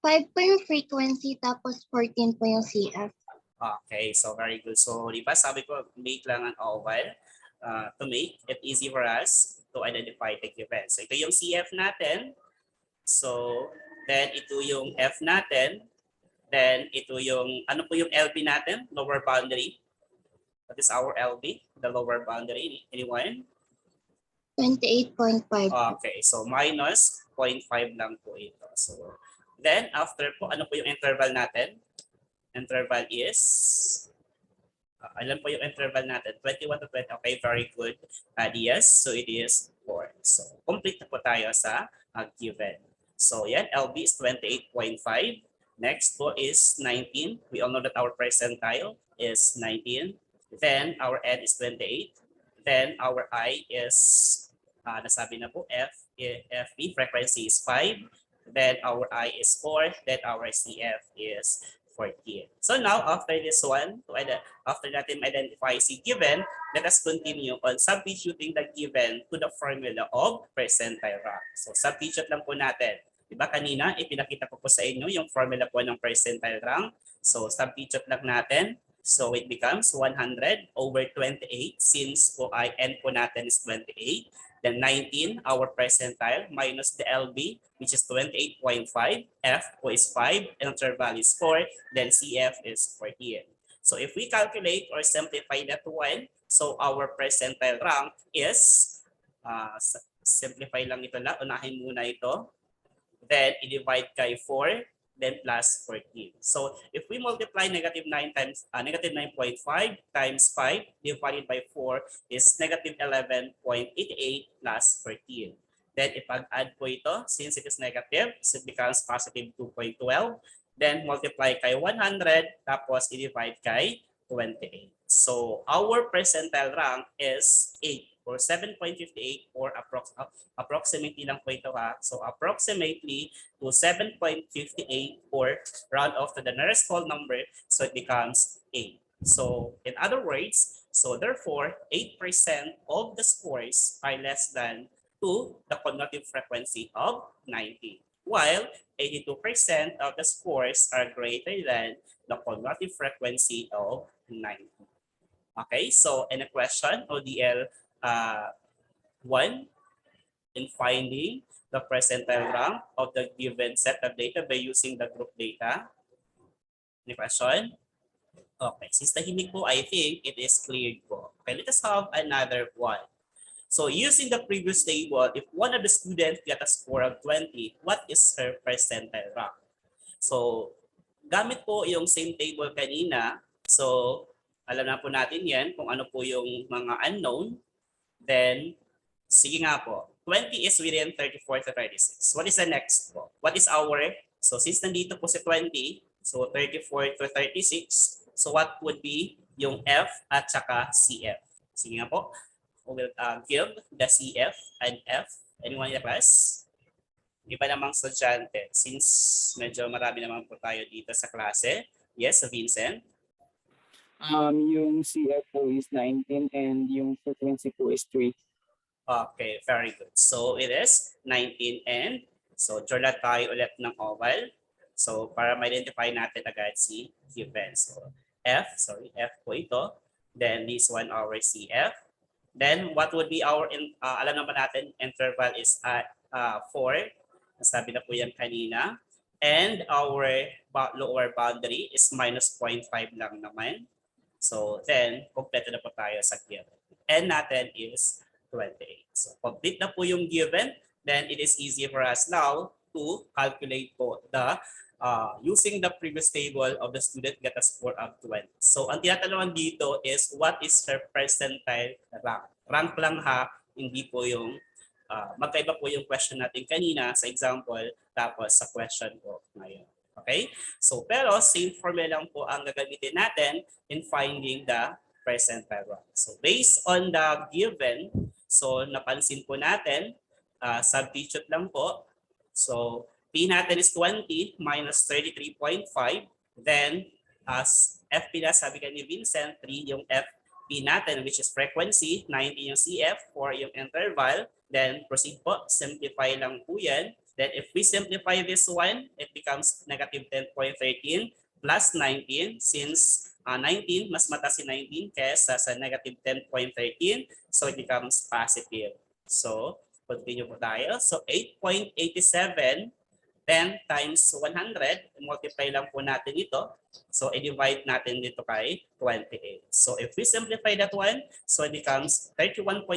5 po yung frequency, tapos 14 po yung CF. Okay, so very good. So, di ba sabi ko, make lang an oval to make it easy for us to identify the given. So, ito yung CF natin. So, then ito yung F natin. Then, ito yung, ano po yung LB natin? Lower boundary. What is our LB? The lower boundary. Anyone? 28.5. Okay, so minus 0.5 lang po ito. So, then after po, ano po yung interval natin? Interval is, alam po yung interval natin, 21 to 20. Okay, very good. Yes, so it is 4. So, complete na po tayo sa given. So, yan, LB is 28.5. Next po is 19. We all know that our percentile is 19. Then, our N is 28. Then, our I is, nasabi na po, FB frequency is 5. Then, our I is 4. Then, our CF is 14. So now, after this one, after natin identify si given, let us continue on substituting the given to the formula of percentile rank. So substitute lang po natin. Diba kanina, ipinakita ko po sa inyo yung formula po ng percentile rank. So substitute lang natin. So it becomes 100 over 28 since po ay n po natin is 28. Then 19, our percentile, minus the LB, which is 28.5. F po is 5, interval is 4, then CF is 14. So if we calculate or simplify that one, so our percentile rank is, simplify lang ito lang, unahin muna ito. Then i-divide kay 4, then plus 14. So if we multiply negative 9 times, negative 9.5 times 5 divided by 4 is negative 11.88 plus 14. Then ipag-add po ito, since it is negative, so it becomes positive 2.12. Then multiply kay 100, tapos i-divide kay 28. So our percentile rank is 8 or 7.58 or approximately lang po ito ha. So approximately to 7.58 or round off to the nearest whole number, so it becomes 8. So in other words, so therefore 8% of the scores are less than to the cumulative frequency of 90. While 82% of the scores are greater than the cumulative frequency of 90. Okay, so any question, ODL 1, in finding the percentile rank of the given set of data by using the group data? Any question? Okay, since tahimik po, I think it is cleared po. Okay, let us have another one. So using the previous table, if one of the students got a score of 20, what is her percentile rank? So gamit po yung same table kanina. So Alam na po natin yan kung ano po yung mga unknown. Then, sige nga po. 20 is within 34 to 36. What is the next po? What is our, so since nandito po si 20, so 34 to 36, so what would be yung F at saka CF? Sige nga po. We will give the CF and F. Anyone in the class? Iba namang estudyante since medyo marami naman po tayo dito sa klase. Yes, Vincent? Yung CFO is 19 and yung frequency po is 3. Okay, very good. So it is 19 and so draw na tayo ulit ng oval. So para ma-identify natin agad si given. So F po ito. Then this one our CF. Then what would be our, alam naman natin, interval is at 4. Nasabi na po yan kanina. And our lower boundary is minus 0.5 lang naman. So then, kompleto na po tayo sa given. N natin is 28. So complete na po yung given. Then it is easy for us now to calculate po the using the previous table of the student get a score of 20. So ang tinatanungan dito is what is her percentile rank? Rank lang ha, hindi po yung magkaiba po yung question natin kanina sa example tapos sa question po ngayon. Okay? So pero same formula lang po ang gagamitin natin in finding the percentile rank. So based on the given, so napansin po natin, substitute lang po. So P natin is 20 minus 33.5. Then as FP na sabi ka ni Vincent, 3 yung FP natin which is frequency, 90 yung CF, 4 yung interval. Then proceed po, simplify lang po yan. Then if we simplify this one, it becomes negative 10.13 plus 19 since 19, mas mataas si 19 kesa sa negative 10.13. So it becomes positive. So continue po tayo. So 8.87 10 times 100, multiply lang po natin ito. So, i-divide natin dito kay 28. So, if we simplify that one, so it becomes 31.7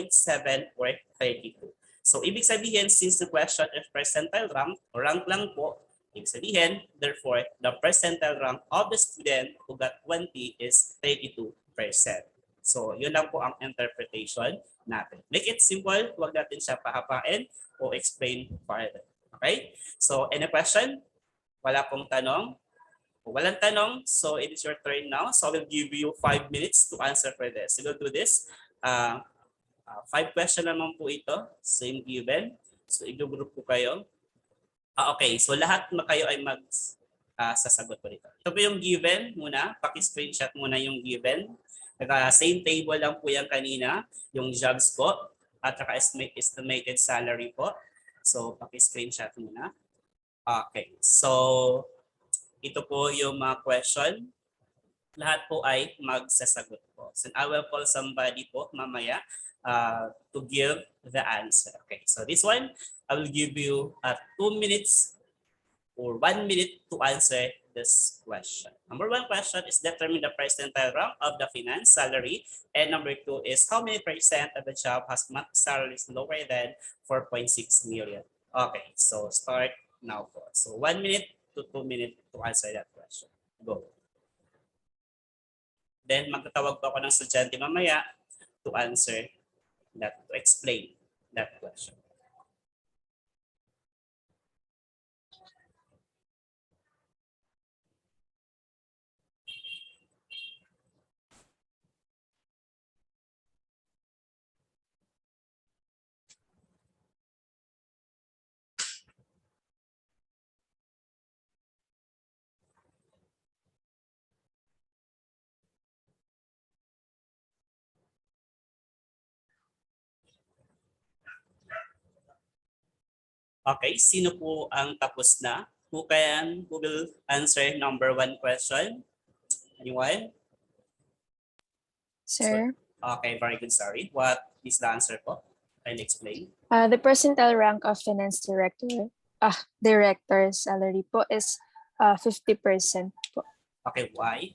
or 32. So, ibig sabihin, since the question is percentile rank lang po, ibig sabihin, therefore, the percentile rank of the student who got 20 is 32%. So, yun lang po ang interpretation natin. Make it simple, huwag natin siya pahapain o explain further. Okay? So, any question? Wala pong tanong? Walang tanong, so it is your turn now. So, I will give you 5 minutes to answer for this. So, we'll do this. 5 question naman po ito. Same given. So, i-group po kayo. Okay, so lahat kayo ay sasagot po dito. Ito po yung given muna. Paki-screenshot muna yung given. Same table lang po yan kanina. Yung jobs po. At saka estimated salary po. So, paki-screenshot muna. Okay. So, ito po yung mga question. Lahat po ay magsasagot po. So, I will call somebody po mamaya to give the answer. Okay. So, this one, I will give you 2 minutes or 1 minute to answer this question. Number 1 question is determine the percentile rank of the finance salary. And number 2 is how many percent of the job has monthly salaries lower than 4.6 million. Okay, so start now po. So 1 minute to 2 minutes to answer that question. Go. Then magtatawag po ako ng estudyante mamaya to answer that, to explain that question. Okay, sino po ang tapos na? Who will answer number 1 question? Anyone? Sir, Okay, very good. Sorry. What is the answer po? I'll explain. the percentile rank of finance director's salary po is 50% po. Okay, why?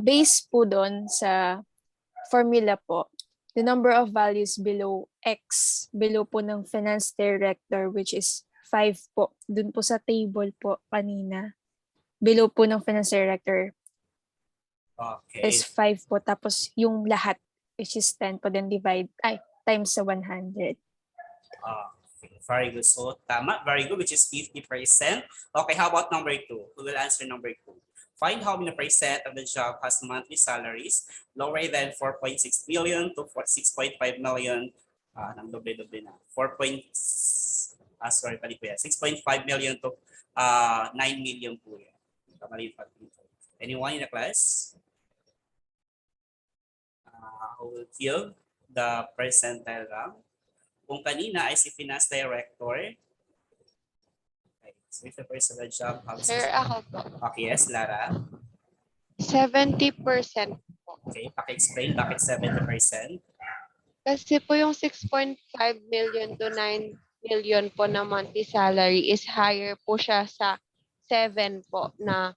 Based po doon sa formula po, the number of values below X, below po ng finance director which is 5 po. Doon po sa table po kanina, below po ng finance director, Okay. is 5 po. Tapos yung lahat, which is 10 po, then times sa 100. Okay, very good. So, tama. Very good, which is 50%. Okay, how about number 2? Who will answer number 2? Find how many percent of the job has monthly salaries lower than 4.6 million to 6.5 million. Nang doble-doble na. 6.5 million to 9 million po yan. Mali pa dito. Anyone in the class? Who will fill the percentile rank? Kung kanina ay si finance director. Okay. So if the person the job, Sir, ako po. Okay, yes, Lara. 70% po. Okay, paki-explain bakit 70%. Kasi po yung 6.5 million to 9 million po na monthly salary is higher po siya sa 7 po na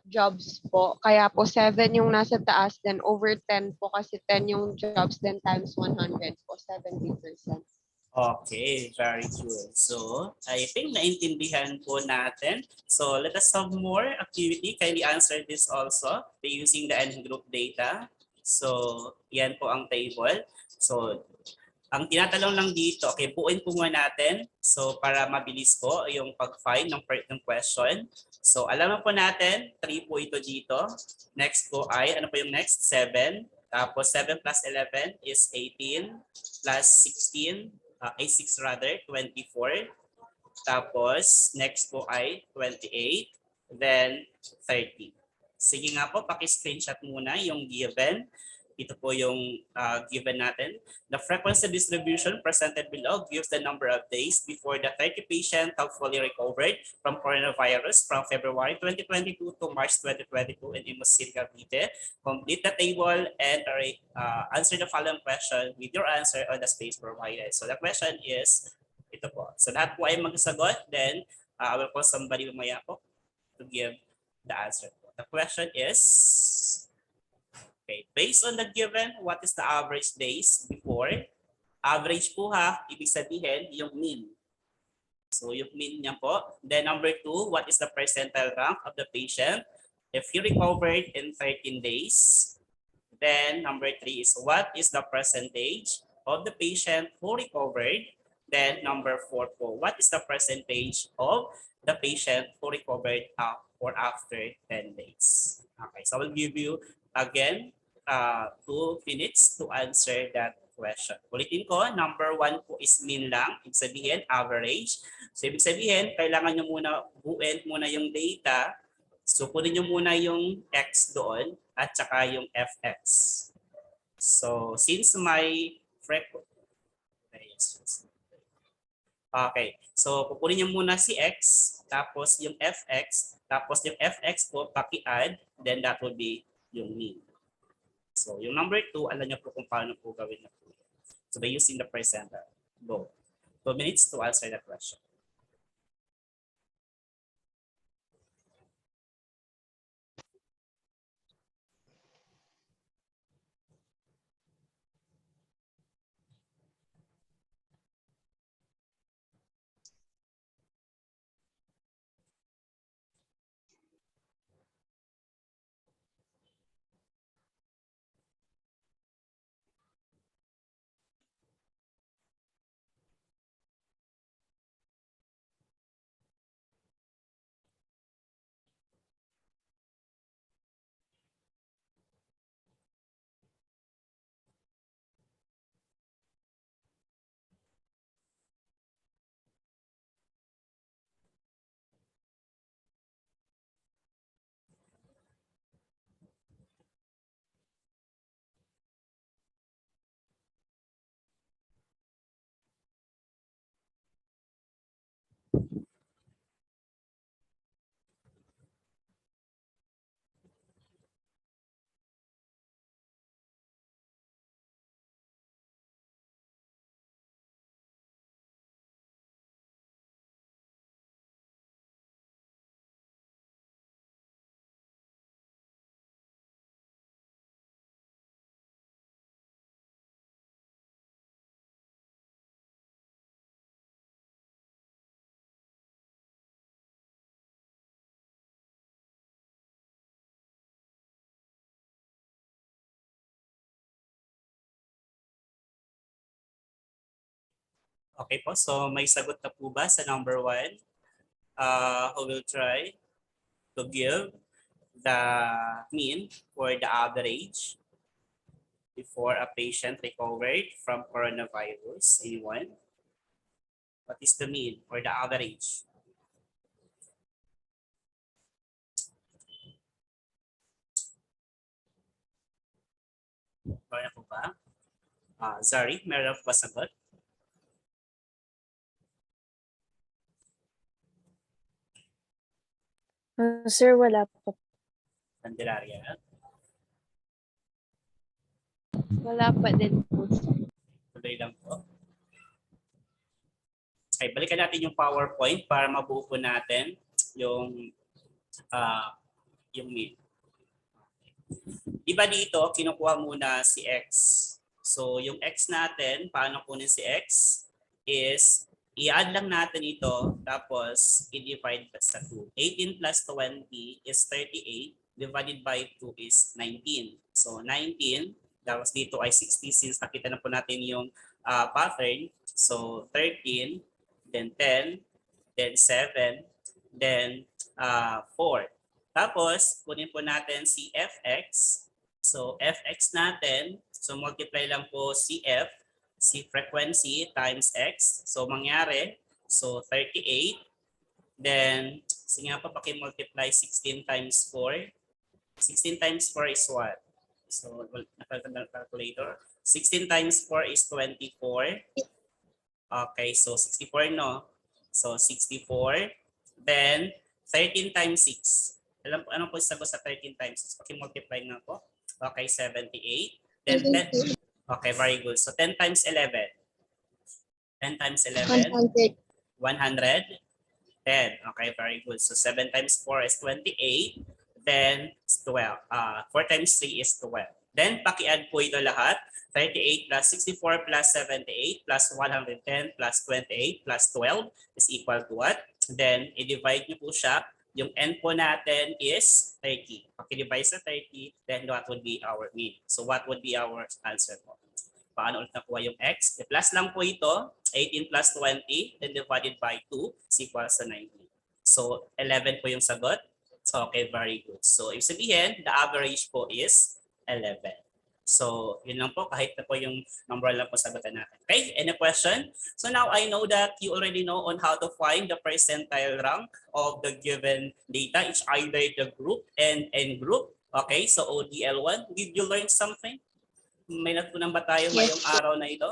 jobs po. Kaya po 7 yung nasa taas, then over 10 po kasi 10 yung jobs, then times 100 po, 70%. Okay, very good. So, I think naintindihan po natin. So, let us have more activity. Kindly answer this also by using the N group data. So, yan po ang table. So, ang tinatanong lang dito, okay, buuin po muna natin. So, para mabilis po yung pag-find ng question. So, alam po natin, 3 po ito dito. Next po ay, ano po yung next? 7. Tapos 7 plus 11 is 18 plus 16. 6 rather, 24. Tapos, next po ay 28. Then, 30. Sige nga po, paki-screenshot muna yung given. Ito po yung given natin. The frequency distribution presented below gives the number of days before the 30 patient have fully recovered from coronavirus from February 2022 to March 2022 in Imus City, Cavite. Complete the table and answer the following question with your answer on the space provided. So the question is, ito po. So lahat po ay magsagot. Then, I will call somebody mamaya po to give the answer. The question is, okay, based on the given, what is the average days before? Average po ha, ibig sabihin yung mean. So yung mean niya po. Then number 2, what is the percentile rank of the patient? If he recovered in 13 days. Then number 3 is what is the percentage of the patient who recovered? Then number 4 po, what is the percentage of the patient who recovered or after 10 days? Okay, so I will give you again 2 minutes to answer that question. Ulitin ko, number 1 po is mean lang, ibig sabihin average. So ibig sabihin, kailangan nyo muna buuin muna yung data. So kunin nyo muna yung x doon at saka yung fx. So since my frequency, okay, so kukunin nyo muna si x, tapos yung fx, tapos yung fx po paki-add, then that will be yung mean. So yung number 2, alam nyo po kung paano po gawin na po. So by using the percentile. Go. 2 minutes to answer the question. Okay po, so may sagot na po ba sa number 1? Who will try to give the mean for the average before a patient recovered from coronavirus? Anyone? What is the mean or the average? Kaya po ba? Zari, meron po ba sagot? Sir, wala po. Candelaria? Wala pa din po. Tuloy lang po. Okay, balikan natin yung PowerPoint para mabuo po natin yung mean. Iba dito, kinukuha muna si X. So, yung X natin, paano kunin si X? Is, i-add lang natin ito, tapos i-divide sa 2. 18 plus 20 is 38, divided by 2 is 19. So, 19, tapos dito ay 60 since nakita na po natin yung pattern. So, 13, then 10, then 7, then 4. Tapos, kunin po natin si fx. So, fx natin, so multiply lang po si f, si frequency times x. So, mangyari, so 38. Then, sige nga pa, paki-multiply 16 times 4. 16 times 4 is what? So, calculator. 16 times 4 is 24. Okay, so 64 no? So 64. Then 13 times 6. Ano po yung sagot sa 13 times 6? Paki-multiply nga po. Okay, 78. Then 10. Okay, very good. So 10 times 11. 10 times 11. 100. 100. 10. Okay, very good. So 7 times 4 is 28. Then 12. 4 times 3 is 12. Then paki-add po ito lahat. 38 plus 64 plus 78 plus 110 plus 28 plus 12 is equal to what? Then i-divide nyo po siya. Yung n po natin is 30. Paki-divide sa 30, then what would be our mean? So what would be our answer po? Paano ulit nakuha yung x? I-plus lang po ito. 18 plus 20, then divided by 2 is equal sa 90. So 11 po yung sagot. So okay, very good. So ibig sabihin, the average po is 11. So yun lang po, kahit na po yung number lang po sagutan natin. Okay, any question? So now I know that you already know on how to find the percentile rank of the given data. It's either the group and n group. Okay, so ODL1, did you learn something? May natutunan ba tayo ngayong araw na ito?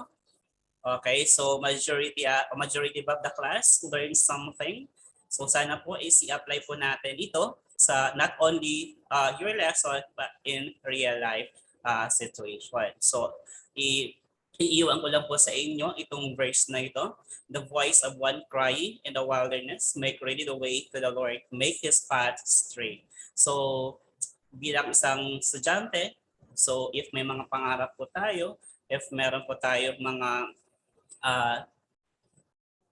Okay, so majority of the class learned something. So sana po is i-apply po natin ito sa not only your lesson but in real life situation. So iiwan ko lang po sa inyo itong verse na ito. The voice of one crying in the wilderness, make ready the way to the Lord, make His path straight. So bilang isang estudyante, so if may mga pangarap po tayo, if meron po tayo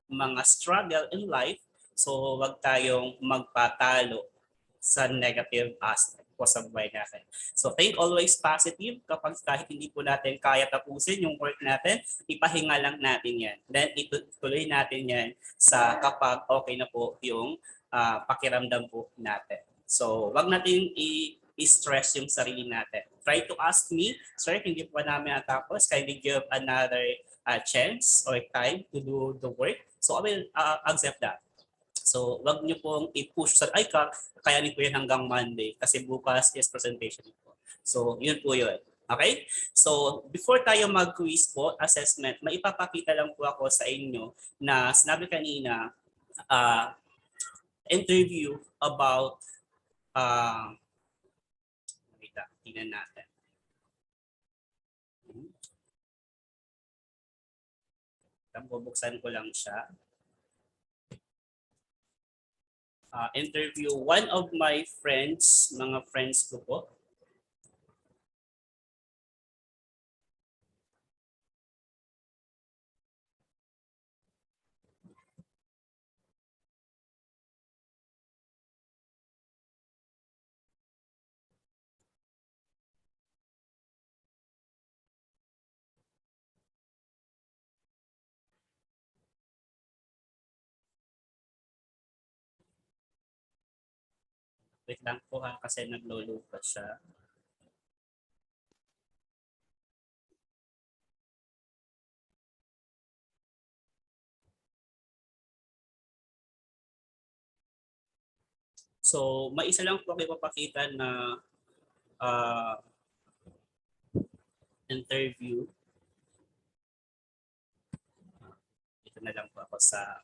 mga struggle in life, so wag tayong magpatalo sa negative aspect po sa buhay natin. So think always positive. Kapag kahit hindi po natin kaya tapusin yung work natin, ipahinga lang natin yan. Then ituloy natin yan sa kapag okay na po yung pakiramdam po natin. So wag natin i-stress yung sarili natin. Try to ask me, sir, hindi po namin natapos. Kindly give another chance or time to do the work. So I will accept that. So wag niyo pong i-push sa, ay kayanin ko yan hanggang Monday kasi bukas is presentation po. So yun po yun. Okay? So before tayo mag-quiz po, assessment, maipapakita lang po ako sa inyo na sinabi kanina, interview about tingnan natin. Bubuksan ko lang siya. Interview one of my friends, mga friends ko po. Wait lang po ha, kasi naglo-load pa siya. So, may isa lang po kayo papakita na uh, interview. Ito na lang po ako sa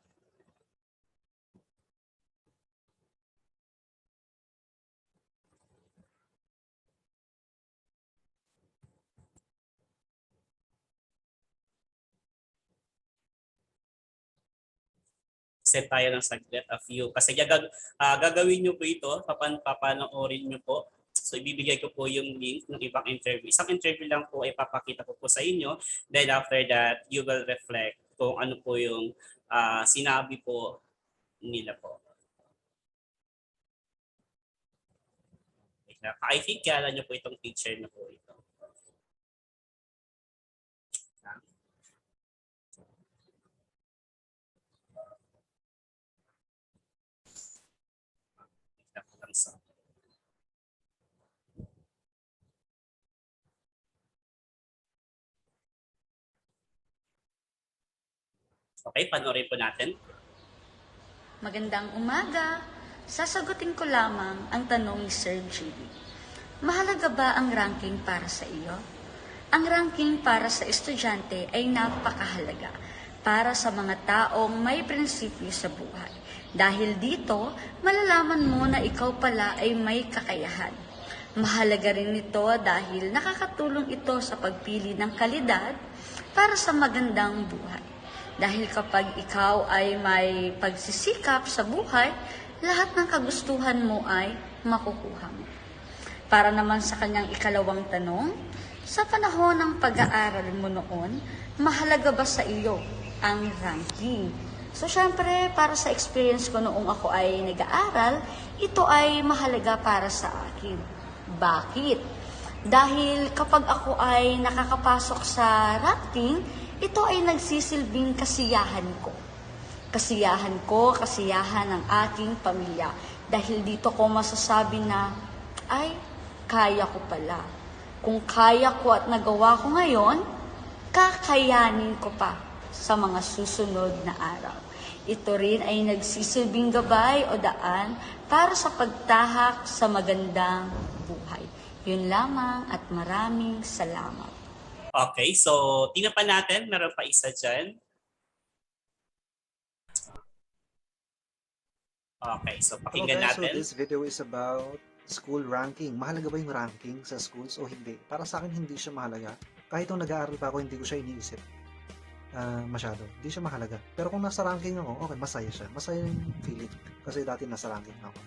set tayo ng saglit, a few. Kasi gagawin nyo po ito, papanoorin nyo po. So ibibigay ko po yung link ng ibang interview. Isang interview lang po ay papakita ko po sa inyo. Then after that, you will reflect kung ano po yung sinabi po nila po. I think kilala nyo po itong teacher na po ito. Okay, panoorin po natin. Magandang umaga. Sasagutin ko lamang ang tanong ni Sir GB. Mahalaga ba ang ranking para sa iyo? Ang ranking para sa estudyante ay napakahalaga para sa mga taong may prinsipyo sa buhay. Dahil dito, malalaman mo na ikaw pala ay may kakayahan. Mahalaga rin ito dahil nakakatulong ito sa pagpili ng kalidad para sa magandang buhay. Dahil kapag ikaw ay may pagsisikap sa buhay, lahat ng kagustuhan mo ay makukuha mo. Para naman sa kanyang ikalawang tanong, sa panahon ng pag-aaral mo noon, mahalaga ba sa iyo ang ranking? So syempre, para sa experience ko noong ako ay nag-aaral, ito ay mahalaga para sa akin. Bakit? Dahil kapag ako ay nakakapasok sa ranking, ito ay nagsisilbing kasiyahan ko. Kasiyahan ng aking pamilya. Dahil dito ko masasabi na, ay, kaya ko pala. Kung kaya ko at nagawa ko ngayon, kakayanin ko pa sa mga susunod na araw. Ito rin ay nagsisilbing gabay o daan para sa pagtahak sa magandang buhay. Yun lamang at maraming salamat. Okay, so tingnan pa natin, meron pa isa dyan. Okay, so pakinggan Hello guys, natin. so this video is about school ranking. Mahalaga ba yung ranking sa schools o hindi? Para sa akin, hindi siya mahalaga. Kahit nung nag-aaral pa ako, hindi ko siya iniisip masyado. Hindi siya mahalaga. Pero kung nasa ranking ako, okay, masaya siya. Masaya yung feeling. Kasi dati nasa ranking ako.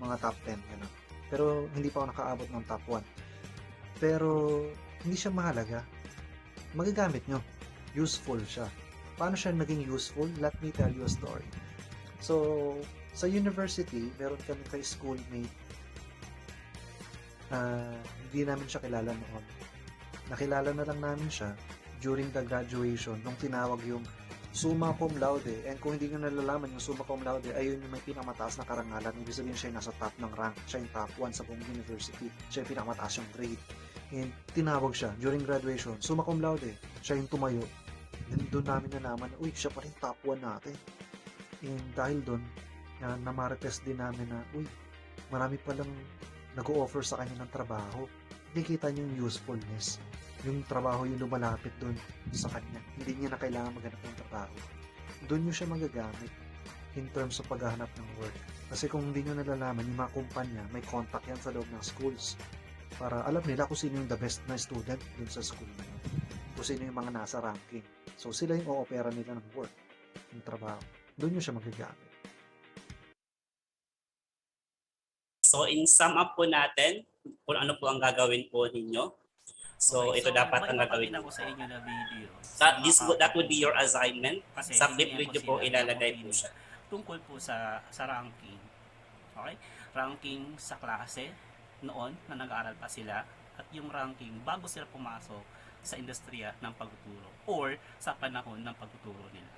Mga top 10, gano'n. Pero hindi pa ako nakaabot ng top 1. Pero hindi siya mahalaga. Magagamit nyo. Useful siya. Paano siya naging useful? Let me tell you a story. So, sa university, meron kami kay schoolmate hindi namin siya kilala noon. Nakilala na lang namin siya during the graduation nung tinawag yung summa cum laude. And kung hindi nyo nalalaman, yung summa cum laude ay yun yung may pinakamataas na karangalan. Ibig sabihin siya yung nasa top ng rank. Siya yung top 1 sa buong university. Siya yung pinakamataas yung grade. And tinawag siya during graduation, summa cum laude. Siya yung tumayo. And doon namin nalaman, uy, siya pa rin top 1 natin. And dahil doon, na-marites din namin na, uy, marami palang nag-o-offer sa kanya ng trabaho. Nakikita niyo yung usefulness. Yung trabaho yung lumalapit doon sa kanya. Hindi niya na kailangan maghanap ng trabaho. Doon niyo siya magagamit in terms of paghahanap ng work. Kasi kung hindi niyo nalalaman, yung mga kumpanya, may contact yan sa loob ng schools. Para alam nila kung sino yung the best na student dun sa school na yun. Kung sino yung mga nasa ranking. So sila yung o-opera nila ng work, ng trabaho. Doon niyo siya magagamit. So in sum up po natin kung ano po ang gagawin po ninyo. So ito dapat ang gagawin ko sa inyo na video. That would be your assignment. Kasi Sa flip video po ilalagay po siya. Tungkol po sa ranking. Okay? Ranking sa klase noon na nag-aaral pa sila at yung ranking bago sila pumasok sa industriya ng pagtuturo or sa panahon ng pagtuturo nila.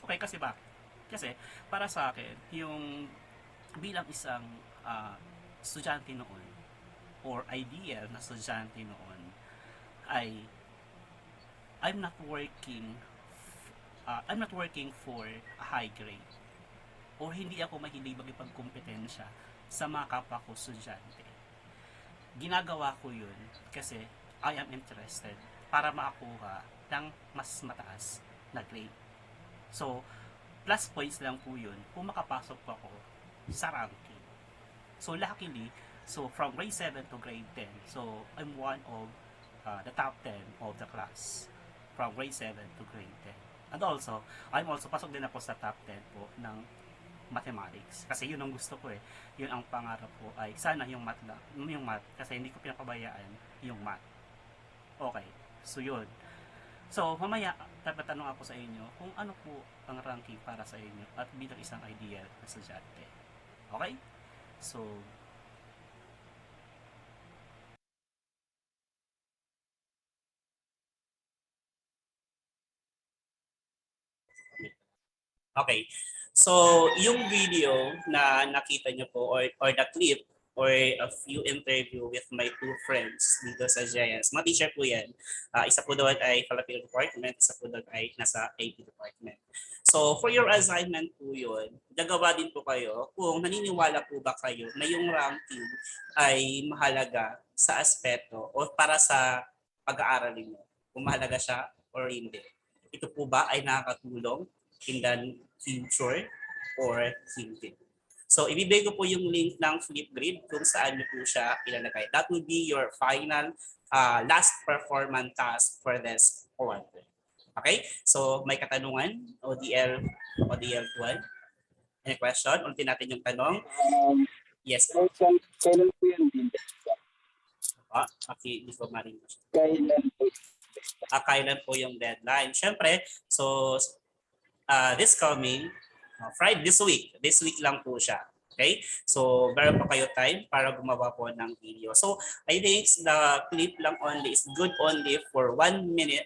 Okay, kasi bakit? Kasi para sa akin, yung bilang isang estudyante noon or ideal na estudyante noon ay I'm not working for a high grade o hindi ako mahilig magipagkompetensya sa mga kapwa ko estudyante. Ginagawa ko yun kasi I am interested para makakuha ng mas mataas na grade. So, plus points lang po yun kung makapasok po ako sa ranking. So, luckily, so from grade 7 to grade 10, so I'm one of the top 10 of the class from grade 7 to grade 10. And also, pasok din ako sa top 10 po ng mathematics. Kasi yun ang gusto ko eh. Yun ang pangarap ko ay sana yung math kasi hindi ko pinapabayaan yung math. Okay. So yun. So mamaya tatanong ako sa inyo kung ano po ang ranking para sa inyo at bilang isang ideal na estudyante. Okay? So Okay. So, yung video na nakita nyo po or the clip or a few interview with my two friends dito sa Giants. Mga teacher po yan. Isa po doon ay Filipino Department, isa po doon ay nasa AP Department. So, for your assignment po yun, gagawa din po kayo kung naniniwala po ba kayo na yung ranking ay mahalaga sa aspeto o para sa pag-aaral niyo. Kung mahalaga siya or hindi. Ito po ba ay nakakatulong in the future or hindi. So, ibibigay ko po yung link ng Flipgrid kung saan nyo po siya ilalagay. That will be your final last performance task for this quarter. Okay? So, may katanungan? ODL 1? Any question? Ulitin natin yung tanong. Yes. Kailan po yung deadline? Okay, hindi ko marinig. Kailan po? Kailan po yung deadline? Siyempre, so this coming Friday, this week lang po siya. Okay? So, meron pa kayo time para gumawa po ng video. So, I think the clip lang only is good only for 1 minute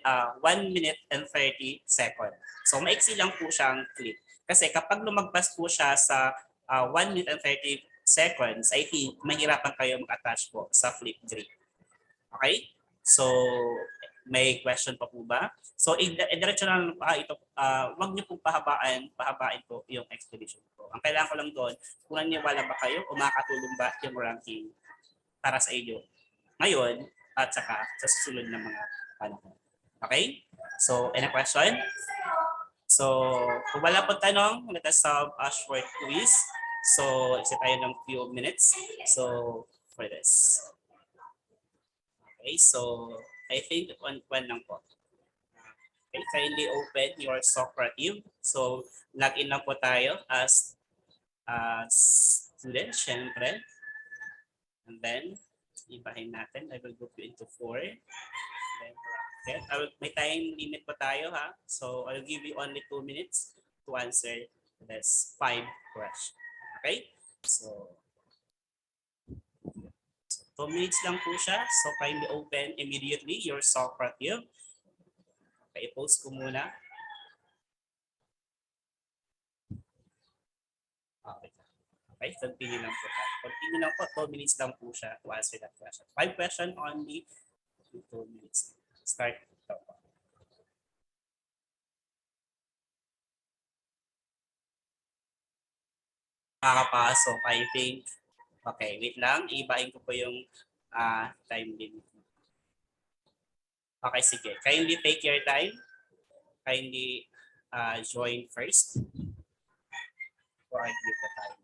and 30 seconds. So, maiksi lang po siyang clip. Kasi kapag lumagpas po siya sa 1 minute and 30 seconds, I think mahirapan kayo mag-attach po sa Flipgrid. Okay? So, may question pa po ba? So, diretso na lang ito, wag niyo pong pahabain po yung explanation ko. Ang kailangan ko lang doon, kung naniniwala ba kayo o makakatulong ba yung ranking para sa inyo ngayon at saka sa susunod na mga panahon. Okay? So, any question? So, kung wala po tanong, let us solve a short quiz. So, isa tayo ng few minutes. So, for this. Okay, so I think one lang po. Okay, kindly open your Socrative. So, log in lang po tayo as student, syempre. And then, ibahin natin. I will group you into 4. Then, okay, may time limit po tayo ha. So, I'll give you only 2 minutes to answer this 5 questions. Okay? So 2 minutes lang po siya. So, kindly open immediately your Socrative. Okay, post ko muna. Okay. Okay, continue lang po. Continue lang po. 2 minutes lang po siya to answer that question. 5 questions only. 2 minutes. Start. Makakapasok, I think. Okay, wait lang. Ibahin ko po yung time limit. Okay, sige. Kindly take your time. Kindly join first. Before I give the time.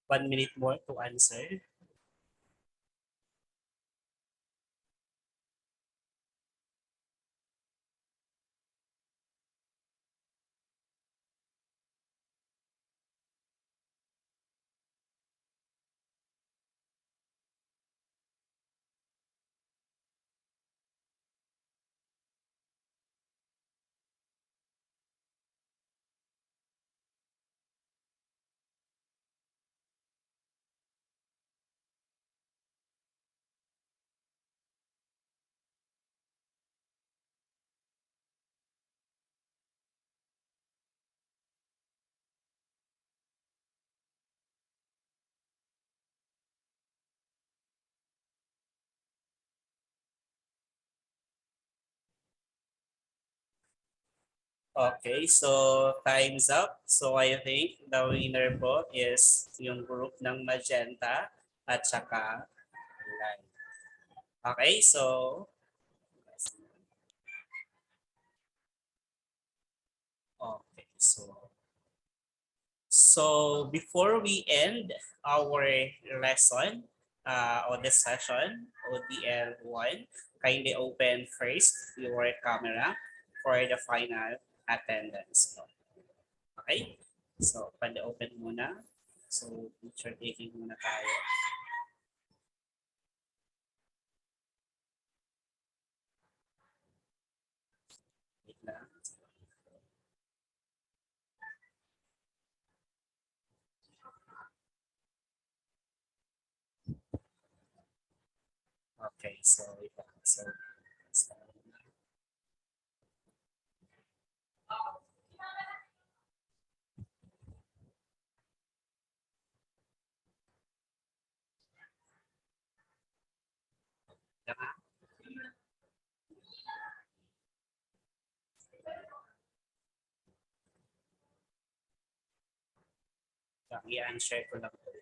1 minute more to answer. Okay, so time's up. So I think the winner po is yung group ng magenta at saka light. Okay, so okay, so before we end our lesson or the session, ODL1, kindly open first your camera for the final attendance. Okay? So, open muna. So, picture taking muna tayo. Wait lang. Okay, so wait lang. So, i-unshare ko lang po.